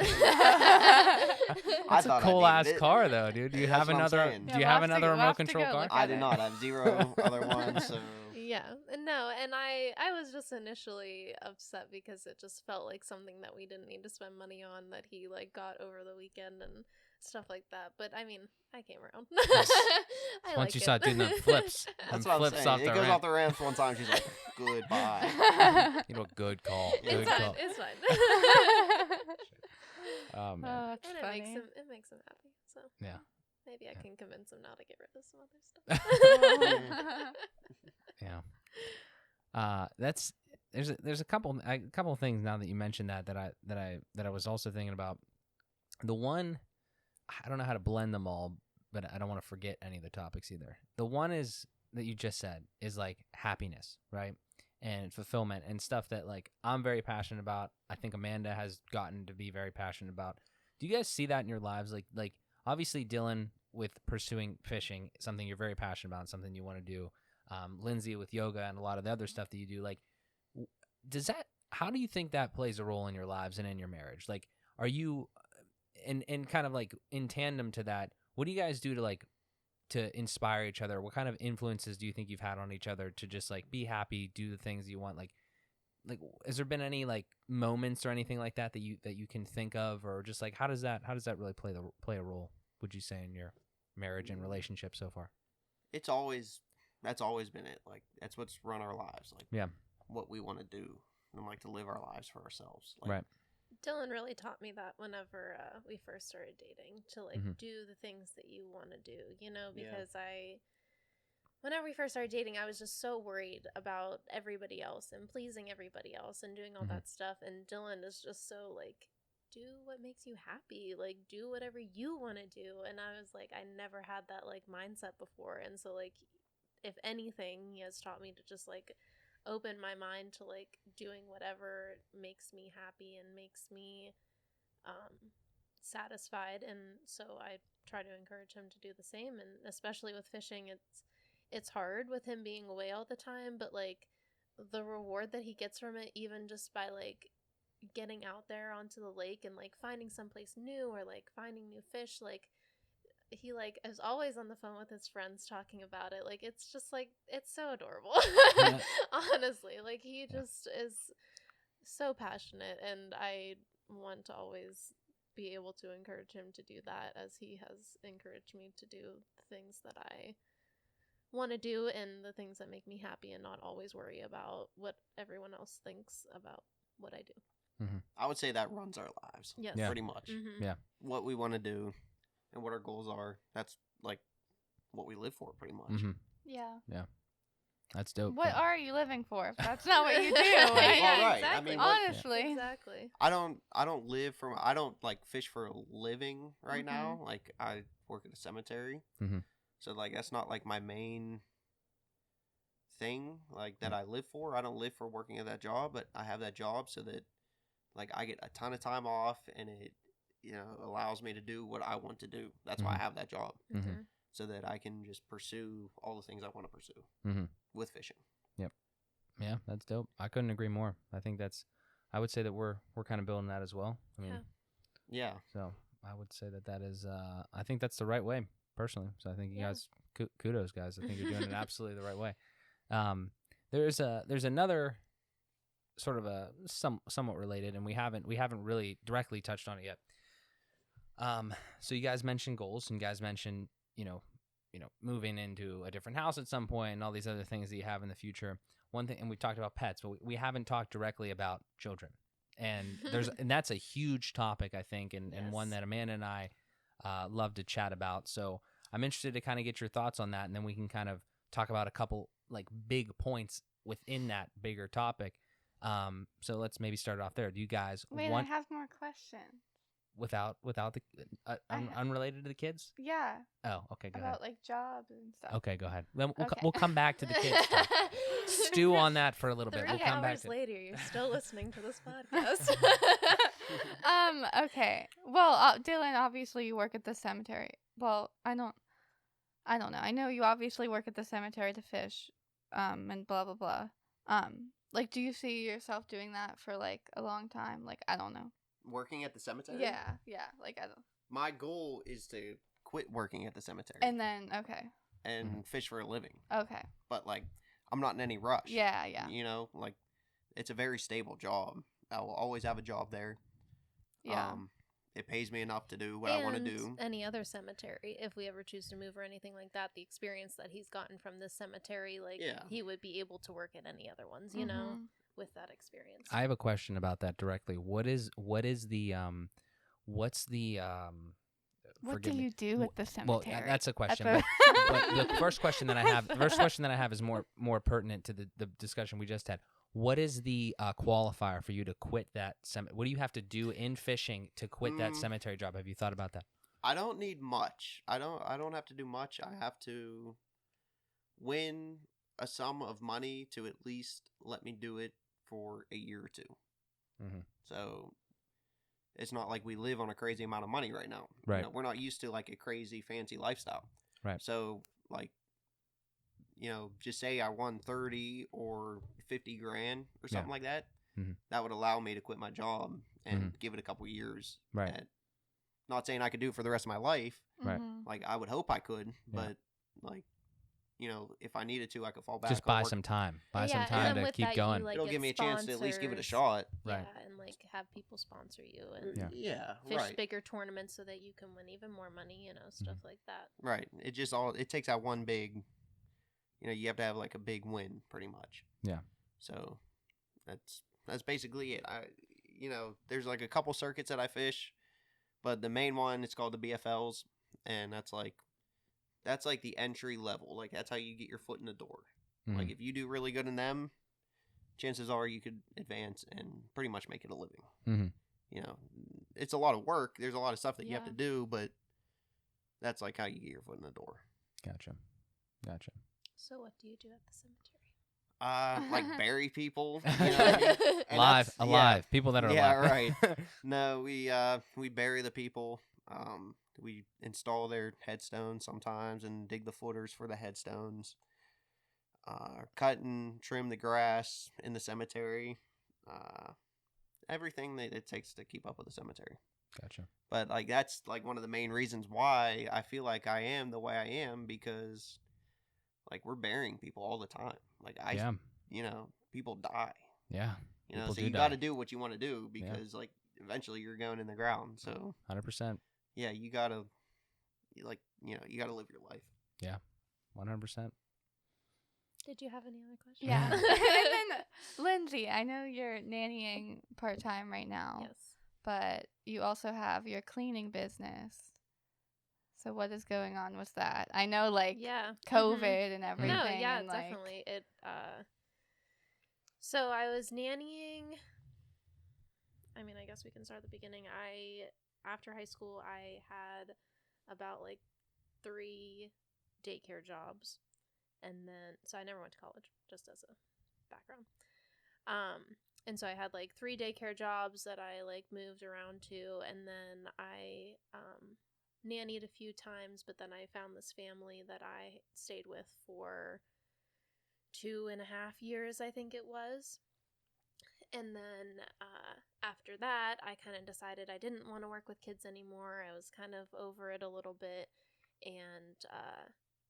That's a cool ass car, though, dude. Do you have another? Do you have another remote control car? I do not. I have 0 other ones. So yeah, no, and I was just initially upset because it just felt like something that we didn't need to spend money on that he like got over the weekend and stuff like that. But I mean, I came around. Once you start doing the flips, that's what flips I'm saying. It goes off the ramps one time. She's like, "Goodbye." You know, good call. It's Good fine. call. It's fine. Oh man. Oh, that's And funny. it makes him happy. So Yeah. maybe I can convince him now to get rid of some other stuff. Yeah. There's a couple of things now that you mentioned that I was also thinking about. The one, I don't know how to blend them all, but I don't want to forget any of the topics either. The one is that you just said is like happiness, right? And fulfillment and stuff that like I'm very passionate about. I think Amanda has gotten to be very passionate about. Do you guys see that in your lives? Like obviously Dylan with pursuing fishing, something you're very passionate about, and something you want to do. Lindsay with yoga and a lot of the other stuff that you do. Like, how do you think that plays a role in your lives and in your marriage? Like, are you, and kind of like in tandem to that, what do you guys do to inspire each other? What kind of influences do you think you've had on each other to just like be happy, do the things you want? Like, has there been any like moments or anything like that you can think of, or just like how does that really play a role? Would you say in your marriage and relationship so far? That's always been it. Like that's what's run our lives. Like what we want to do and like to live our lives for ourselves. Like, right. Dylan really taught me that whenever we first started dating, to like do the things that you want to do, you know, because whenever we first started dating, I was just so worried about everybody else and pleasing everybody else and doing all that stuff. And Dylan is just so like, do what makes you happy, like do whatever you want to do. And I was like, I never had that like mindset before. And so like, if anything, he has taught me to just like open my mind to like doing whatever makes me happy and makes me satisfied. And so I try to encourage him to do the same. And especially with fishing, it's hard with him being away all the time, but like the reward that he gets from it, even just by like getting out there onto the lake and like finding someplace new or like finding new fish, like he like is always on the phone with his friends talking about it. Like it's just like it's so adorable. Honestly, like he just is so passionate, and I want to always be able to encourage him to do that, as he has encouraged me to do the things that I want to do and the things that make me happy, and not always worry about what everyone else thinks about what I do. I would say that runs our lives. Yes. Yeah. Pretty much. Yeah. What we want to do and what our goals are, that's like what we live for pretty much. Yeah. That's dope. What are you living for? That's not what you do. Yeah, right. exactly. I mean, honestly. Exactly. I don't live from, I don't like fish for a living right now. Like I work at a cemetery. So like that's not like my main thing like that I live for. I don't live for working at that job, but I have that job so that like I get a ton of time off, and it, you know, allows me to do what I want to do. That's why I have that job, so that I can just pursue all the things I want to pursue with fishing. Yep. Yeah, that's dope. I couldn't agree more. I think I would say that we're kind of building that as well. I mean, yeah. So I would say that is, I think that's the right way personally. So I think you guys, kudos guys. I think you're doing it absolutely the right way. There's another sort of a somewhat related, and we haven't really directly touched on it yet. So you guys mentioned goals, and you guys mentioned, you know, moving into a different house at some point and all these other things that you have in the future. One thing, and we've talked about pets, but we haven't talked directly about children. And and that's a huge topic, I think, and one that Amanda and I love to chat about. So I'm interested to kind of get your thoughts on that, and then we can kind of talk about a couple like big points within that bigger topic. So let's maybe start off there. Do you guys I have more questions. Without the unrelated to the kids? Yeah. Oh, okay, go ahead. About like jobs and stuff. Okay, go ahead. Then we'll come back to the kids stuff. Stew on that for a little bit. 3 We'll come back hours to later, you're still listening to this podcast. Okay. Well, Dylan, obviously you work at the cemetery. Well, I don't. I don't know. I know you obviously work at the cemetery to fish, and blah blah blah. Like, do you see yourself doing that for like a long time? Like, I don't know. Working at the cemetery? Yeah. Like, I don't. My goal is to quit working at the cemetery. And then, okay. And fish for a living. Okay. But, like, I'm not in any rush. Yeah. You know, like, it's a very stable job. I will always have a job there. Yeah. It pays me enough to do what I want to do. Any other cemetery, if we ever choose to move or anything like that, the experience that he's gotten from this cemetery, like, he would be able to work at any other ones, you know, with that experience. I have a question about that directly. What do you do at the cemetery? Well, that's a question. But the first question that I have is more pertinent to the discussion we just had. What is the qualifier for you to quit that cemetery? What do you have to do in fishing to quit that cemetery job? Have you thought about that? I don't need much. I don't have to do much. I have to win a sum of money to at least let me do it for a year or two. Mm-hmm. So it's not like we live on a crazy amount of money right now. Right. You know, we're not used to like a crazy fancy lifestyle. Right. So like, you know, just say I won 30 or 50 grand or something like that. Mm-hmm. That would allow me to quit my job and give it a couple years. Right. Not saying I could do it for the rest of my life. Right. Like I would hope I could, but like, you know, if I needed to, I could fall back. Just buy some time. Buy some time to keep going. Like, it'll give me a chance to at least give it a shot. Yeah, and like have people sponsor you and fish bigger tournaments so that you can win even more money, you know, stuff like that. Right. It takes out one big, you know, you have to have like a big win pretty much. Yeah. So that's basically it. You know, there's like a couple circuits that I fish, but the main one, it's called the BFLs, and that's like the entry level. Like that's how you get your foot in the door. Mm-hmm. Like if you do really good in them, chances are you could advance and pretty much make it a living. Mm-hmm. You know, it's a lot of work. There's a lot of stuff that you have to do, but that's like how you get your foot in the door. Gotcha. So what do you do at the cemetery? Like bury people, you know, alive. People that are alive. Yeah, right. No, we bury the people. We install their headstones sometimes and dig the footers for the headstones. Cut and trim the grass in the cemetery. Everything that it takes to keep up with the cemetery. Gotcha. But like that's like one of the main reasons why I feel like I am the way I am, because like we're burying people all the time. Like you know, people die. Yeah. You know, so you got to do what you want to do because like eventually you're going in the ground. So 100%. Yeah, you got to like, you know, you got to live your life. Yeah. 100%. Did you have any other questions? Yeah. And then Lindsay, I know you're nannying part-time right now. Yes. But you also have your cleaning business. So what is going on with that? I know, like, COVID and everything. No, yeah, and, like, definitely. So I was nannying. I mean, I guess we can start at the beginning. After high school, I had about, like, 3 daycare jobs. And then, so I never went to college, just as a background. And so I had, like, 3 daycare jobs that I, like, moved around to. And then I nannied a few times, but then I found this family that I stayed with for 2.5 years, I think it was. And then after that, I kind of decided I didn't want to work with kids anymore. I was kind of over it a little bit. And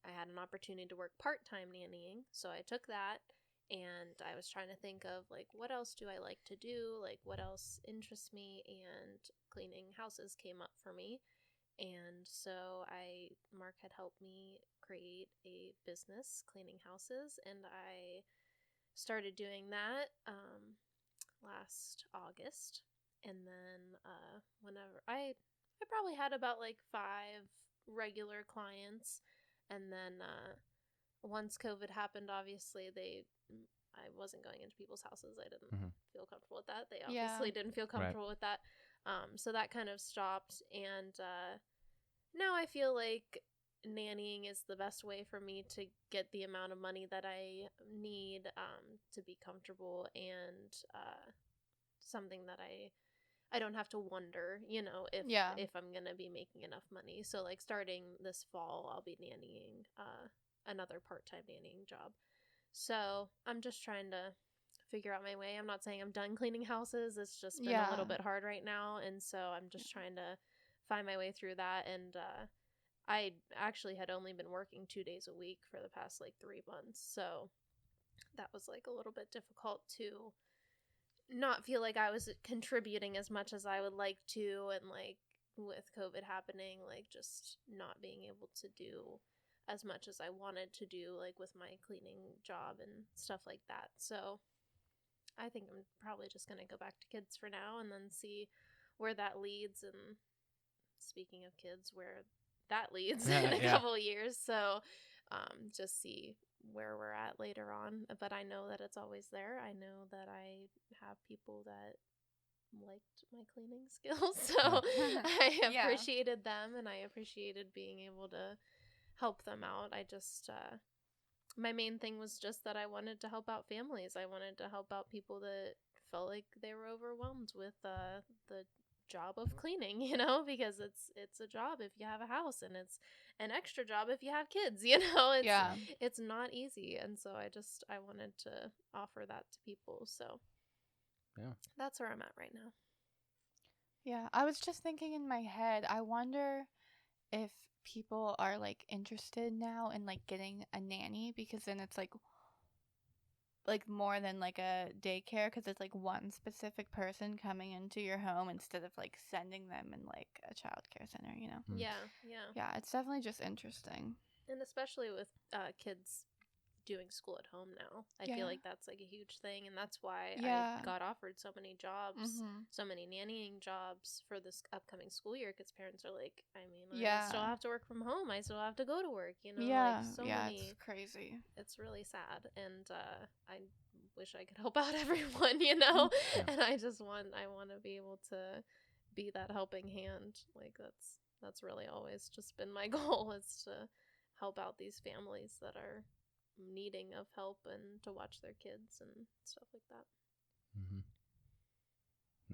I had an opportunity to work part-time nannying. So I took that. And I was trying to think of, like, what else do I like to do? Like, what else interests me? And cleaning houses came up for me. And so Mark had helped me create a business cleaning houses. And I started doing that last August. And then whenever I probably had about, like, 5 regular clients. And then once COVID happened, obviously I wasn't going into people's houses. I didn't feel comfortable with that. They obviously didn't feel comfortable with that. So that kind of stopped. And now I feel like nannying is the best way for me to get the amount of money that I need to be comfortable and something that I don't have to wonder, you know, if I'm going to be making enough money. So like starting this fall, I'll be nannying another part-time nannying job. So I'm just trying to figure out my way. I'm not saying I'm done cleaning houses. It's just been a little bit hard right now. And so I'm just trying to find my way through that. And I actually had only been working 2 days a week for the past like 3 months. So that was like a little bit difficult to not feel like I was contributing as much as I would like to. And like with COVID happening, like just not being able to do as much as I wanted to do, like with my cleaning job and stuff like that. So I think I'm probably just going to go back to kids for now and then see where that leads. And speaking of kids, where that leads in a couple of years. So just see where we're at later on. But I know that it's always there. I know that I have people that liked my cleaning skills. So I appreciated them, and I appreciated being able to help them out. I just my main thing was just that I wanted to help out families. I wanted to help out people that felt like they were overwhelmed with the job of cleaning, you know, because it's a job if you have a house, and it's an extra job if you have kids, you know. It's not easy. And so I wanted to offer that to people. So that's where I'm at right now. Yeah, I was just thinking in my head, I wonder if people are like interested now in like getting a nanny, because then it's like more than like a daycare, because it's like one specific person coming into your home instead of like sending them in like a child care center, you know. Yeah, it's definitely just interesting. And especially with kids doing school at home now, I feel like that's like a huge thing. And that's why I got offered so many jobs, so many nannying jobs for this upcoming school year, because parents are like, I mean, I still have to work from home, I still have to go to work, you know. Like so many, it's crazy. It's really sad. And I wish I could help out everyone, you know. And I want to be able to be that helping hand. Like that's really always just been my goal, is to help out these families that are needing of help and to watch their kids and stuff like that.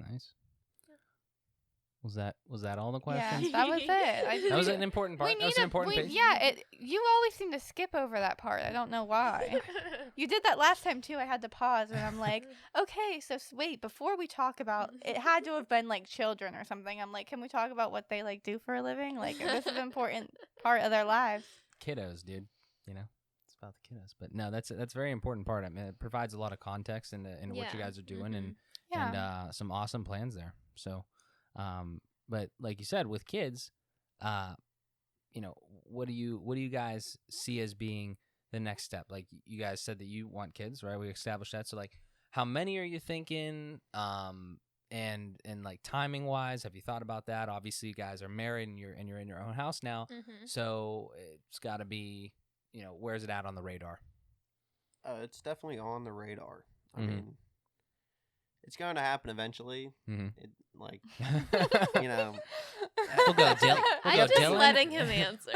Nice. Was that all the questions? Yeah, that was it. That was an important part. That was an important piece. You always seem to skip over that part. I don't know why. You did that last time too. I had to pause and I'm like, okay, so wait, before we talk about, it had to have been like children or something. I'm like, can we talk about what they like do for a living? Like, this is an important part of their lives. Kiddos, dude. You know, it's about the kiddos. But no, that's a very important part. I mean, it provides a lot of context in what you guys are doing, and some awesome plans there. So, but like you said, with kids, you know, what do you guys see as being the next step? Like you guys said that you want kids, right? We established that. So like, how many are you thinking? And like timing wise, have you thought about that? Obviously you guys are married and you're in your own house now. So it's got to be, you know, where's it at on the radar? It's definitely on the radar. I mean, it's going to happen eventually. It, like, you know, we'll go Dylan. I'm just letting him answer.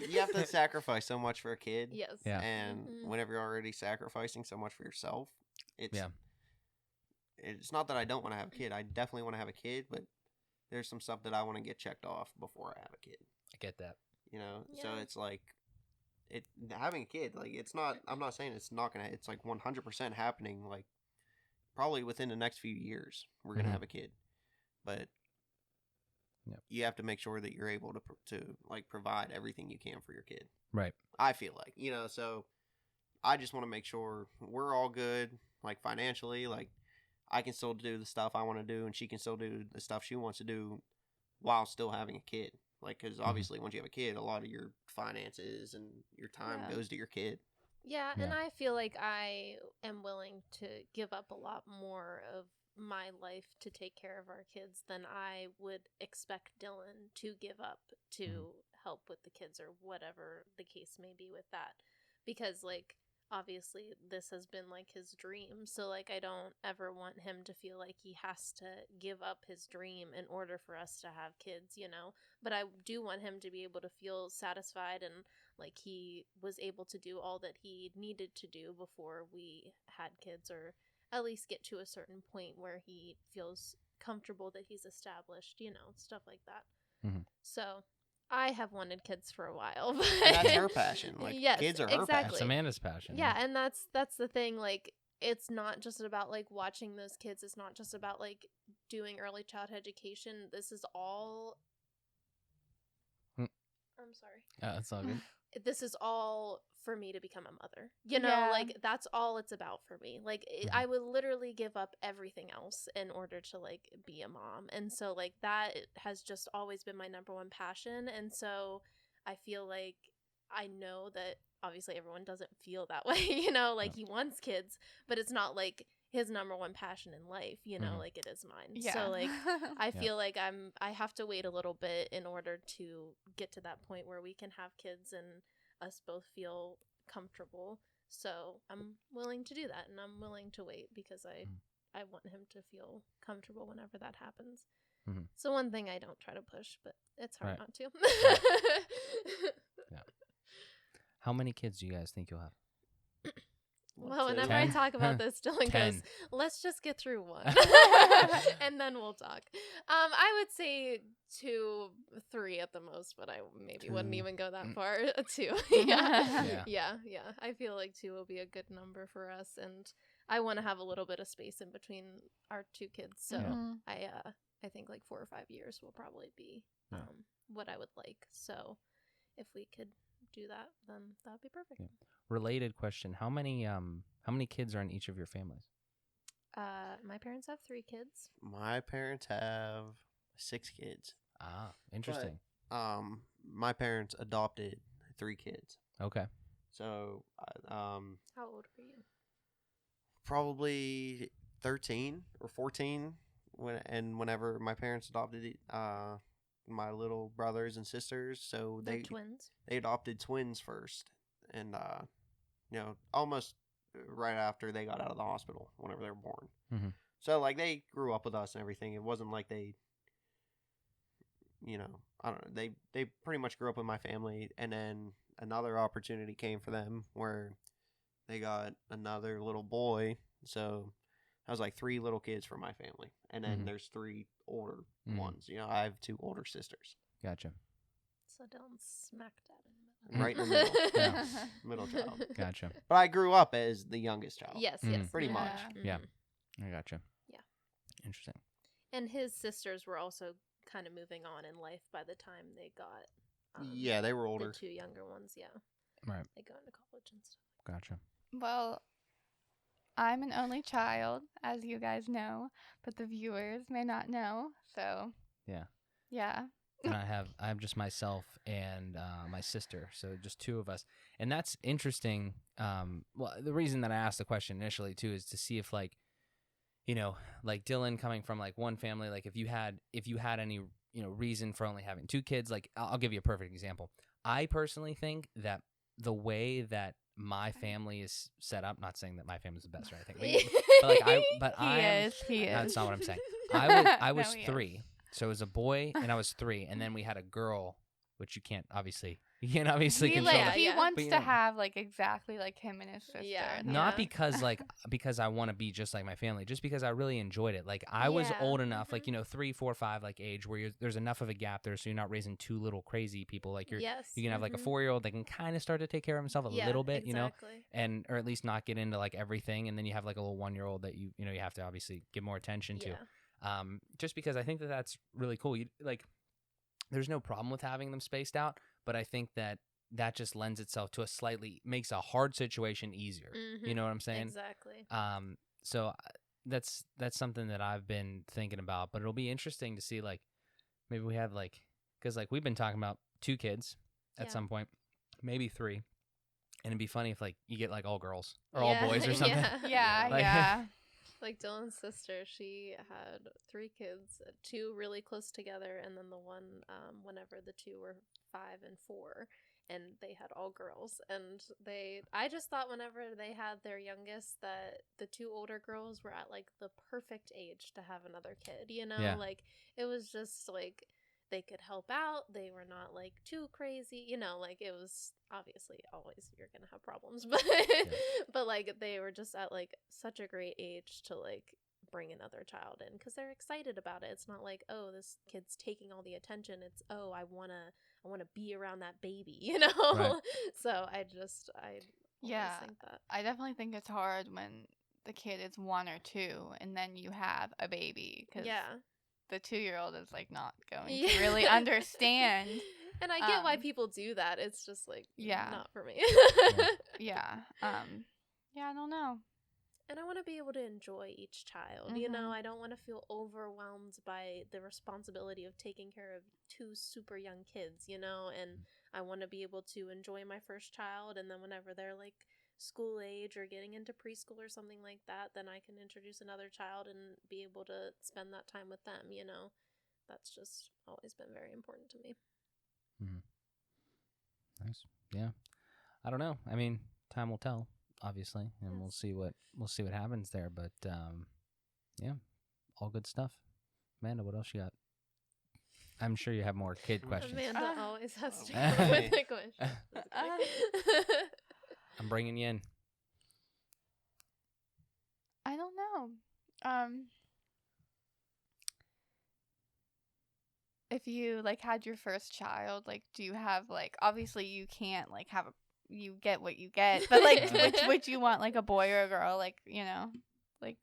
You have to sacrifice so much for a kid. Yes. Yeah. And whenever you're already sacrificing so much for yourself, it's not that I don't want to have a kid. I definitely want to have a kid, but there's some stuff that I want to get checked off before I have a kid. I get that. You know, so it's like, having a kid, like, it's not, I'm not saying it's not going to, it's like 100% happening, like, probably within the next few years, we're going to have a kid. But you have to make sure that you're able to like, provide everything you can for your kid. Right. I feel like, you know, so I just want to make sure we're all good, like, financially, like, I can still do the stuff I want to do, and she can still do the stuff she wants to do while still having a kid. Like, because obviously once you have a kid, a lot of your finances and your time goes to your kid. Yeah, and I feel like I am willing to give up a lot more of my life to take care of our kids than I would expect Dylan to give up to help with the kids, or whatever the case may be with that. Because, like, obviously this has been like his dream, so like I don't ever want him to feel like he has to give up his dream in order for us to have kids, you know. But I do want him to be able to feel satisfied and like he was able to do all that he needed to do before we had kids, or at least get to a certain point where he feels comfortable that he's established, you know, stuff like that. Mm-hmm. So I have wanted kids for a while. And that's her passion. Like, yes, kids are her exactly. passion. That's Amanda's passion. Yeah, and that's the thing. Like, it's not just about like watching those kids. It's not just about like doing early childhood education. This is all. I'm sorry. That's all good. This is all for me to become a mother. You know, Yeah. like that's all it's about for me. Like I would literally give up everything else in order to like be a mom. And so like that has just always been my number one passion. And so I feel like I know that obviously everyone doesn't feel that way, you know, like he wants kids, but it's not like his number one passion in life, you know, like it is mine. Yeah. So like I feel like I have to wait a little bit in order to get to that point where we can have kids and us both feel comfortable. So I'm willing to do that, and I'm willing to wait because I want him to feel comfortable whenever that happens. Mm-hmm. So one thing I don't try to push, but it's hard not to. Yeah. How many kids do you guys think you'll have? Well, whenever 10? I talk about this, Dylan 10. goes, let's just get through one. And then we'll talk. I would say 2, 3 at the most, but I maybe wouldn't 2. even go that far. 2. Yeah. Yeah. Yeah. I feel like 2 will be a good number for us. And I want to have a little bit of space in between our 2 kids. So I think like 4 or 5 years will probably be what I would like. So if we could do that, then that would be perfect. Yeah. Related question: How many kids are in each of your families? My parents have 3 kids. My parents have 6 kids. Ah, interesting. But, my parents adopted 3 kids. Okay. So, How old were you? probably 13 or 14 whenever my parents adopted my little brothers and sisters. So They're twins. They adopted twins first, and almost right after they got out of the hospital whenever they were born. Mm-hmm. So like they grew up with us and everything. It wasn't like they, I don't know. They pretty much grew up with my family, and then another opportunity came for them where they got another little boy. So I was like 3 little kids for my family, and then there's 3 older ones. You know, I have 2 older sisters. Gotcha. So Dylan smacked that in the middle. Right in the middle. Yeah. Middle child. Gotcha. But I grew up as the youngest child. Yes, Pretty Yeah. much. Yeah. I gotcha. Yeah. Interesting. And his sisters were also kind of moving on in life by the time they got Yeah, they were older. the 2 younger ones, Right. they go into college and stuff. Gotcha. Well, I'm an only child, as you guys know, but the viewers may not know. So Yeah. yeah. And I have just myself and my sister, so just 2 of us, and that's interesting. Well, the reason that I asked the question initially too is to see if like, like Dylan coming from like one family, like if you had any reason for only having 2 kids. Like I'll give you a perfect example. I personally think that the way that my family is set up, not saying that my family's the best or anything, but He is. that's not what I'm saying. I was No, he 3. So it was a boy and I was 3, and then we had a girl, which you can't obviously control. He Yeah. wants But, to have like exactly like him and his sister. Yeah. Not because because I want to be just like my family, just because I really enjoyed it. Like I was Yeah. old enough, like 3, 4, 5, like age where there's enough of a gap there, so you're not raising 2 little crazy people. Like you can have like a 4-year-old that can kind of start to take care of himself a little bit, exactly. and or at least not get into like everything, and then you have like a little 1-year-old that you have to obviously give more attention to. Just because I think that that's really cool. There's no problem with having them spaced out, but I think that just lends itself to makes a hard situation easier. You know what I'm saying? Exactly. So that's something that I've been thinking about, but it'll be interesting to see like maybe we have like, because like we've been talking about 2 kids at some point, maybe 3, and it'd be funny if like you get like all girls or all boys or something. Yeah. Like- Yeah. Like Dylan's sister, she had 3 kids, 2 really close together, and then the one whenever the 2 were 5 and 4, and they had all girls. And I just thought whenever they had their youngest that the 2 older girls were at like the perfect age to have another kid, Yeah. like it was just like they could help out, they were not like too crazy, like it was obviously always you're gonna have problems, but but like they were just at like such a great age to like bring another child in because they're excited about it. It's not like, oh, this kid's taking all the attention. It's, oh, I want to be around that baby, you know? Right. So I always think that. I definitely think it's hard when the kid is 1 or 2 and then you have a baby because the 2-year-old is like not going to really understand. And I get why people do that. It's just like, not for me. I don't know. And I want to be able to enjoy each child. You know, I don't want to feel overwhelmed by the responsibility of taking care of 2 super young kids, you know, and I want to be able to enjoy my first child. And then whenever they're like school age or getting into preschool or something like that, then I can introduce another child and be able to spend that time with them, you know. That's just always been very important to me. Nice. Yeah. I don't know. I mean, time will tell, obviously, and we'll see what happens there. But yeah, all good stuff. Amanda, what else you got? I'm sure you have more kid questions. Amanda always has to go with the questions. I'm bringing you in. I don't know. If you like had your first child, like, do you have like, obviously you can't like have you get what you get, but like, which would you want, like a boy or a girl, like, you know, like.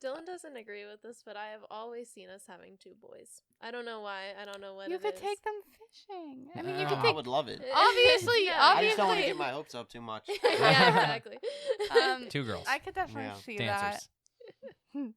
Dylan doesn't agree with this, but I have always seen us having 2 boys. I don't know why. I don't know what you it could is. take them fishing. I mean, you could I take. would love it. Obviously, I just don't want to get my hopes up too much. Yeah, exactly. 2 girls. I could definitely see Dancers. that.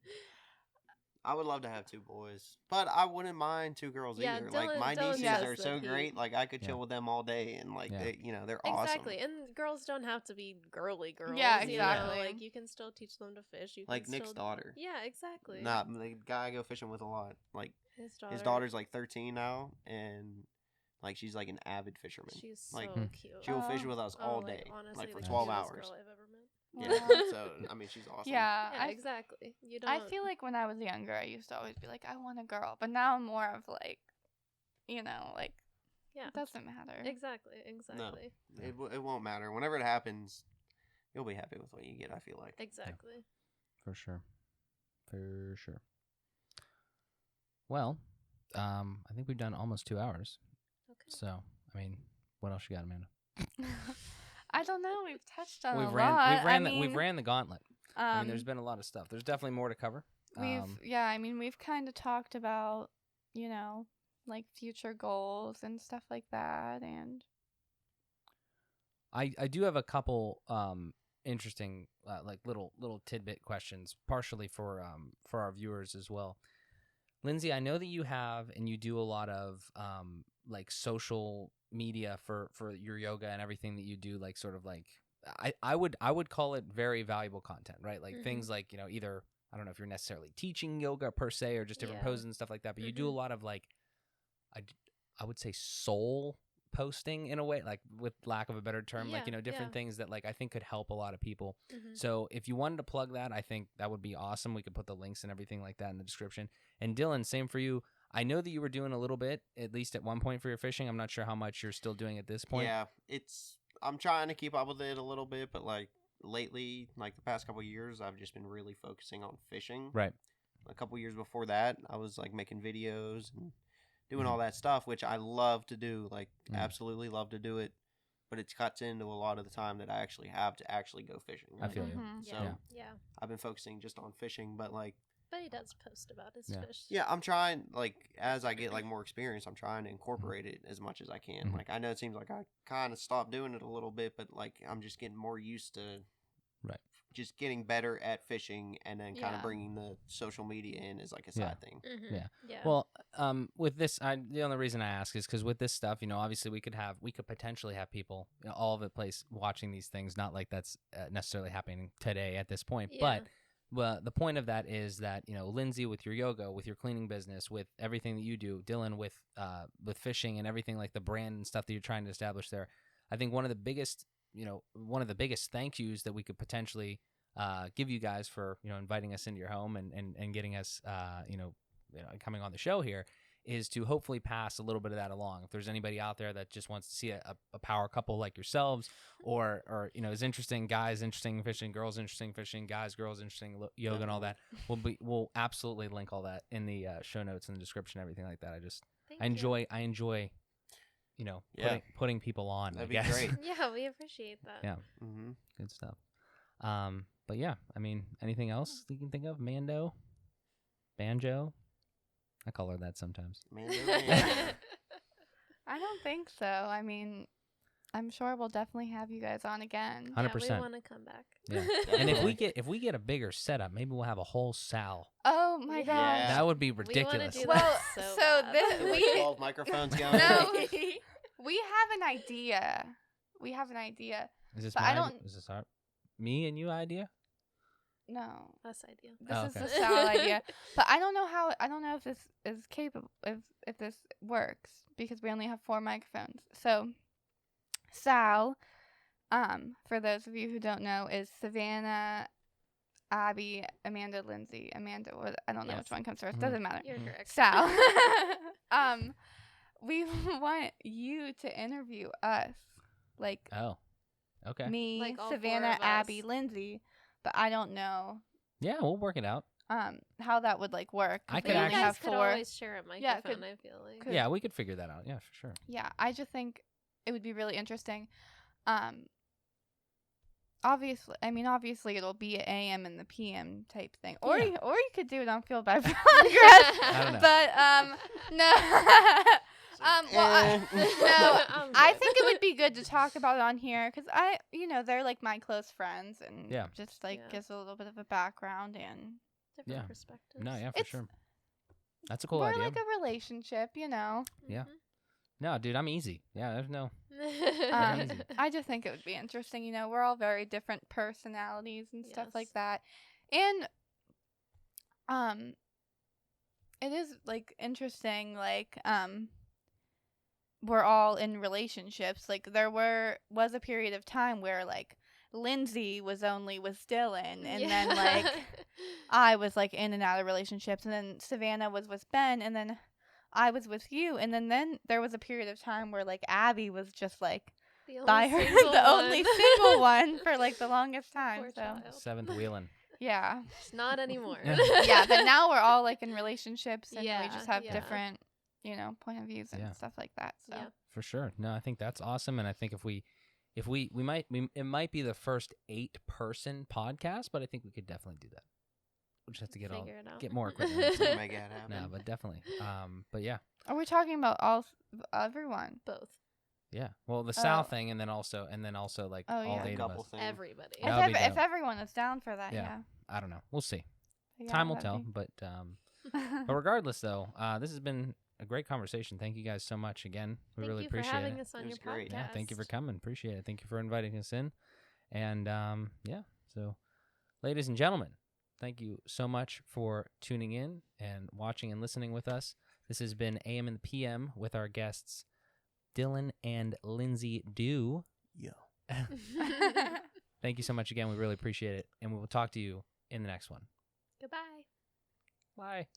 I would love to have 2 boys, but I wouldn't mind 2 girls either. Like my nieces are so great. Like I could chill with them all day, and like they, you know, they're awesome. Exactly, and girls don't have to be girly girls. Yeah, exactly. You know? Like you can still teach them to fish. You like can Nick's still... daughter. Yeah, exactly. Nah, the guy I go fishing with a lot. Like his daughter's like 13 now, and like she's like an avid fisherman. She's so like cute. she'll fish with us all day, honestly, like for the 12 cutest hours. Girl I've ever met. Yeah, so I mean, she's awesome. Yeah, exactly. You don't. I feel like when I was younger, I used to always be like, I want a girl, but now I'm more of like, you know, like, it doesn't matter. Exactly. No, it won't matter. Whenever it happens, you'll be happy with what you get. I feel like. Exactly. Yeah. For sure. Well, I think we've done almost 2 hours. Okay. So, I mean, what else you got, Amanda? I don't know. We've touched on a lot. We've ran the gauntlet. I mean, there's been a lot of stuff. There's definitely more to cover. We've kind of talked about, you know, like future goals and stuff like that, and I do have a couple interesting like little tidbit questions, partially for our viewers as well. Lindsay, I know that you have and you do a lot of like social media for your yoga and everything that you do, like sort of like I would call it very valuable content, right? Like things like, you know, either I don't know if you're necessarily teaching yoga per se or just different poses and stuff like that, but you do a lot of like I would say soul posting in a way, like with lack of a better term, like, you know, different things that like I think could help a lot of people. So if you wanted to plug that, I think that would be awesome. We could put the links and everything like that in the description. And Dylan, same for you. I know that you were doing a little bit, at least at one point for your fishing. I'm not sure how much you're still doing at this point. Yeah, I'm trying to keep up with it a little bit, but like lately, like the past couple of years, I've just been really focusing on fishing. Right. A couple of years before that, I was like making videos and doing all that stuff, which I love to do, like absolutely love to do it. But it cuts into a lot of the time that I actually have to actually go fishing. I feel you. So I've been focusing just on fishing, but like. But he does post about his fish. Yeah, I'm trying, like, as I get, like, more experience, I'm trying to incorporate it as much as I can. Like, I know it seems like I kind of stopped doing it a little bit, but, like, I'm just getting more used to just getting better at fishing and then kind of bringing the social media in as, like, a side thing. Yeah. Well, with this, the only reason I ask is because with this stuff, you know, obviously we could potentially have people, you know, all over the place watching these things. Not like that's necessarily happening today at this point, but... Well, the point of that is that, you know, Lindsay with your yoga, with your cleaning business, with everything that you do, Dylan with fishing and everything, like the brand and stuff that you're trying to establish there. I think one of the biggest thank yous that we could potentially give you guys for, you know, inviting us into your home and getting us, you know, coming on the show here is to hopefully pass a little bit of that along. If there's anybody out there that just wants to see a power couple like yourselves, or is interesting, guys interesting in fishing, girls interesting in fishing, guys, girls interesting in yoga and all that, we'll absolutely link all that in the show notes and the description, everything like that. I enjoy putting people on. That'd I guess. be great. Yeah, we appreciate that. Yeah. Good stuff. But yeah, I mean, anything else you can think of? Mando? Banjo? I call her that sometimes. Mando. I don't think so. I mean, I'm sure we'll definitely have you guys on again. 100%. Yeah, we want to come back. Yeah. And if we get a bigger setup, maybe we'll have a whole Sal. Oh my Yeah. gosh. That would be We wanna ridiculous. do Well, that so bad. this With we 12 microphones going. no, we have an idea. We have an idea. Is this but my I don't- is this our me and you idea? No, Us idea. this Oh, is okay. the Sal idea. But I don't know if this is capable, if this works, because we only have 4 microphones. So Sal, for those of you who don't know, is Savannah, Abby, Amanda, Lindsay. I don't know Yes. which one comes first. Mhm. Doesn't matter. You're Mhm. correct. Sal. We want you to interview us, like Oh. Okay. me, Like all 4 Savannah, of us. Abby, Lindsay. But I don't know Yeah, we'll work it out. how that would like work. I 'cause could we You only actually- guys have could 4. always share a Yeah, microphone, could- I feel like. could- Yeah, we could figure that out. Yeah, for sure. Yeah, I just think it would be really interesting. Obviously it'll be an AM and the PM type thing, or Yeah. you could do it on Field by Progress. I don't know. But no. I think it would be good to talk about it on here because they're like my close friends and Yeah. just like Yeah. gives a little bit of a background and Different Yeah. perspectives. No, yeah, for It's- sure. That's a cool we're idea. like a relationship, Yeah. No, dude, I'm easy. Yeah, there's no. Um, easy. I just think it would be interesting. We're all very different personalities and stuff like Yes. that. And it is like interesting, like we're all in relationships. Like there was a period of time where like Lindsay was Dylan, and then like I was like in and out of relationships, and then Savannah was with Ben, and then I was with you, and then there was a period of time where like Abby was just like the by her the only single one for like the longest time. Poor So child. Seventh wheeling. yeah, It's not anymore. yeah. But now we're all like in relationships, and we Yeah, just have yeah. different, point of views and Yeah. stuff like that. So Yeah. For sure. No, I think that's awesome, and I think if we it might be the first 8-person podcast, but I think we could definitely do that. We'll just have to Figure it out. get more equipment. To make it happen. No, but definitely. But yeah, are we talking about everyone? Both. yeah. Well, the Sal Oh. thing, and then also like Oh, all yeah. 8 of Couple us. things. Everybody. Yeah. That would be If dope. everyone is down for that, Yeah. yeah. I don't know. We'll see. Yeah, Time will that'd tell. be- But regardless, though, this has been a great conversation. Thank you guys so much again. We Thank really you for appreciate having it. us on It your was great. podcast. Yeah, thank you for coming. Appreciate it. Thank you for inviting us in. And yeah, so ladies and gentlemen, thank you so much for tuning in and watching and listening with us. This has been AM and the PM with our guests Dylan and Lindsay Dew. Yeah. Thank you so much again. We really appreciate it. And we will talk to you in the next one. Goodbye. Bye.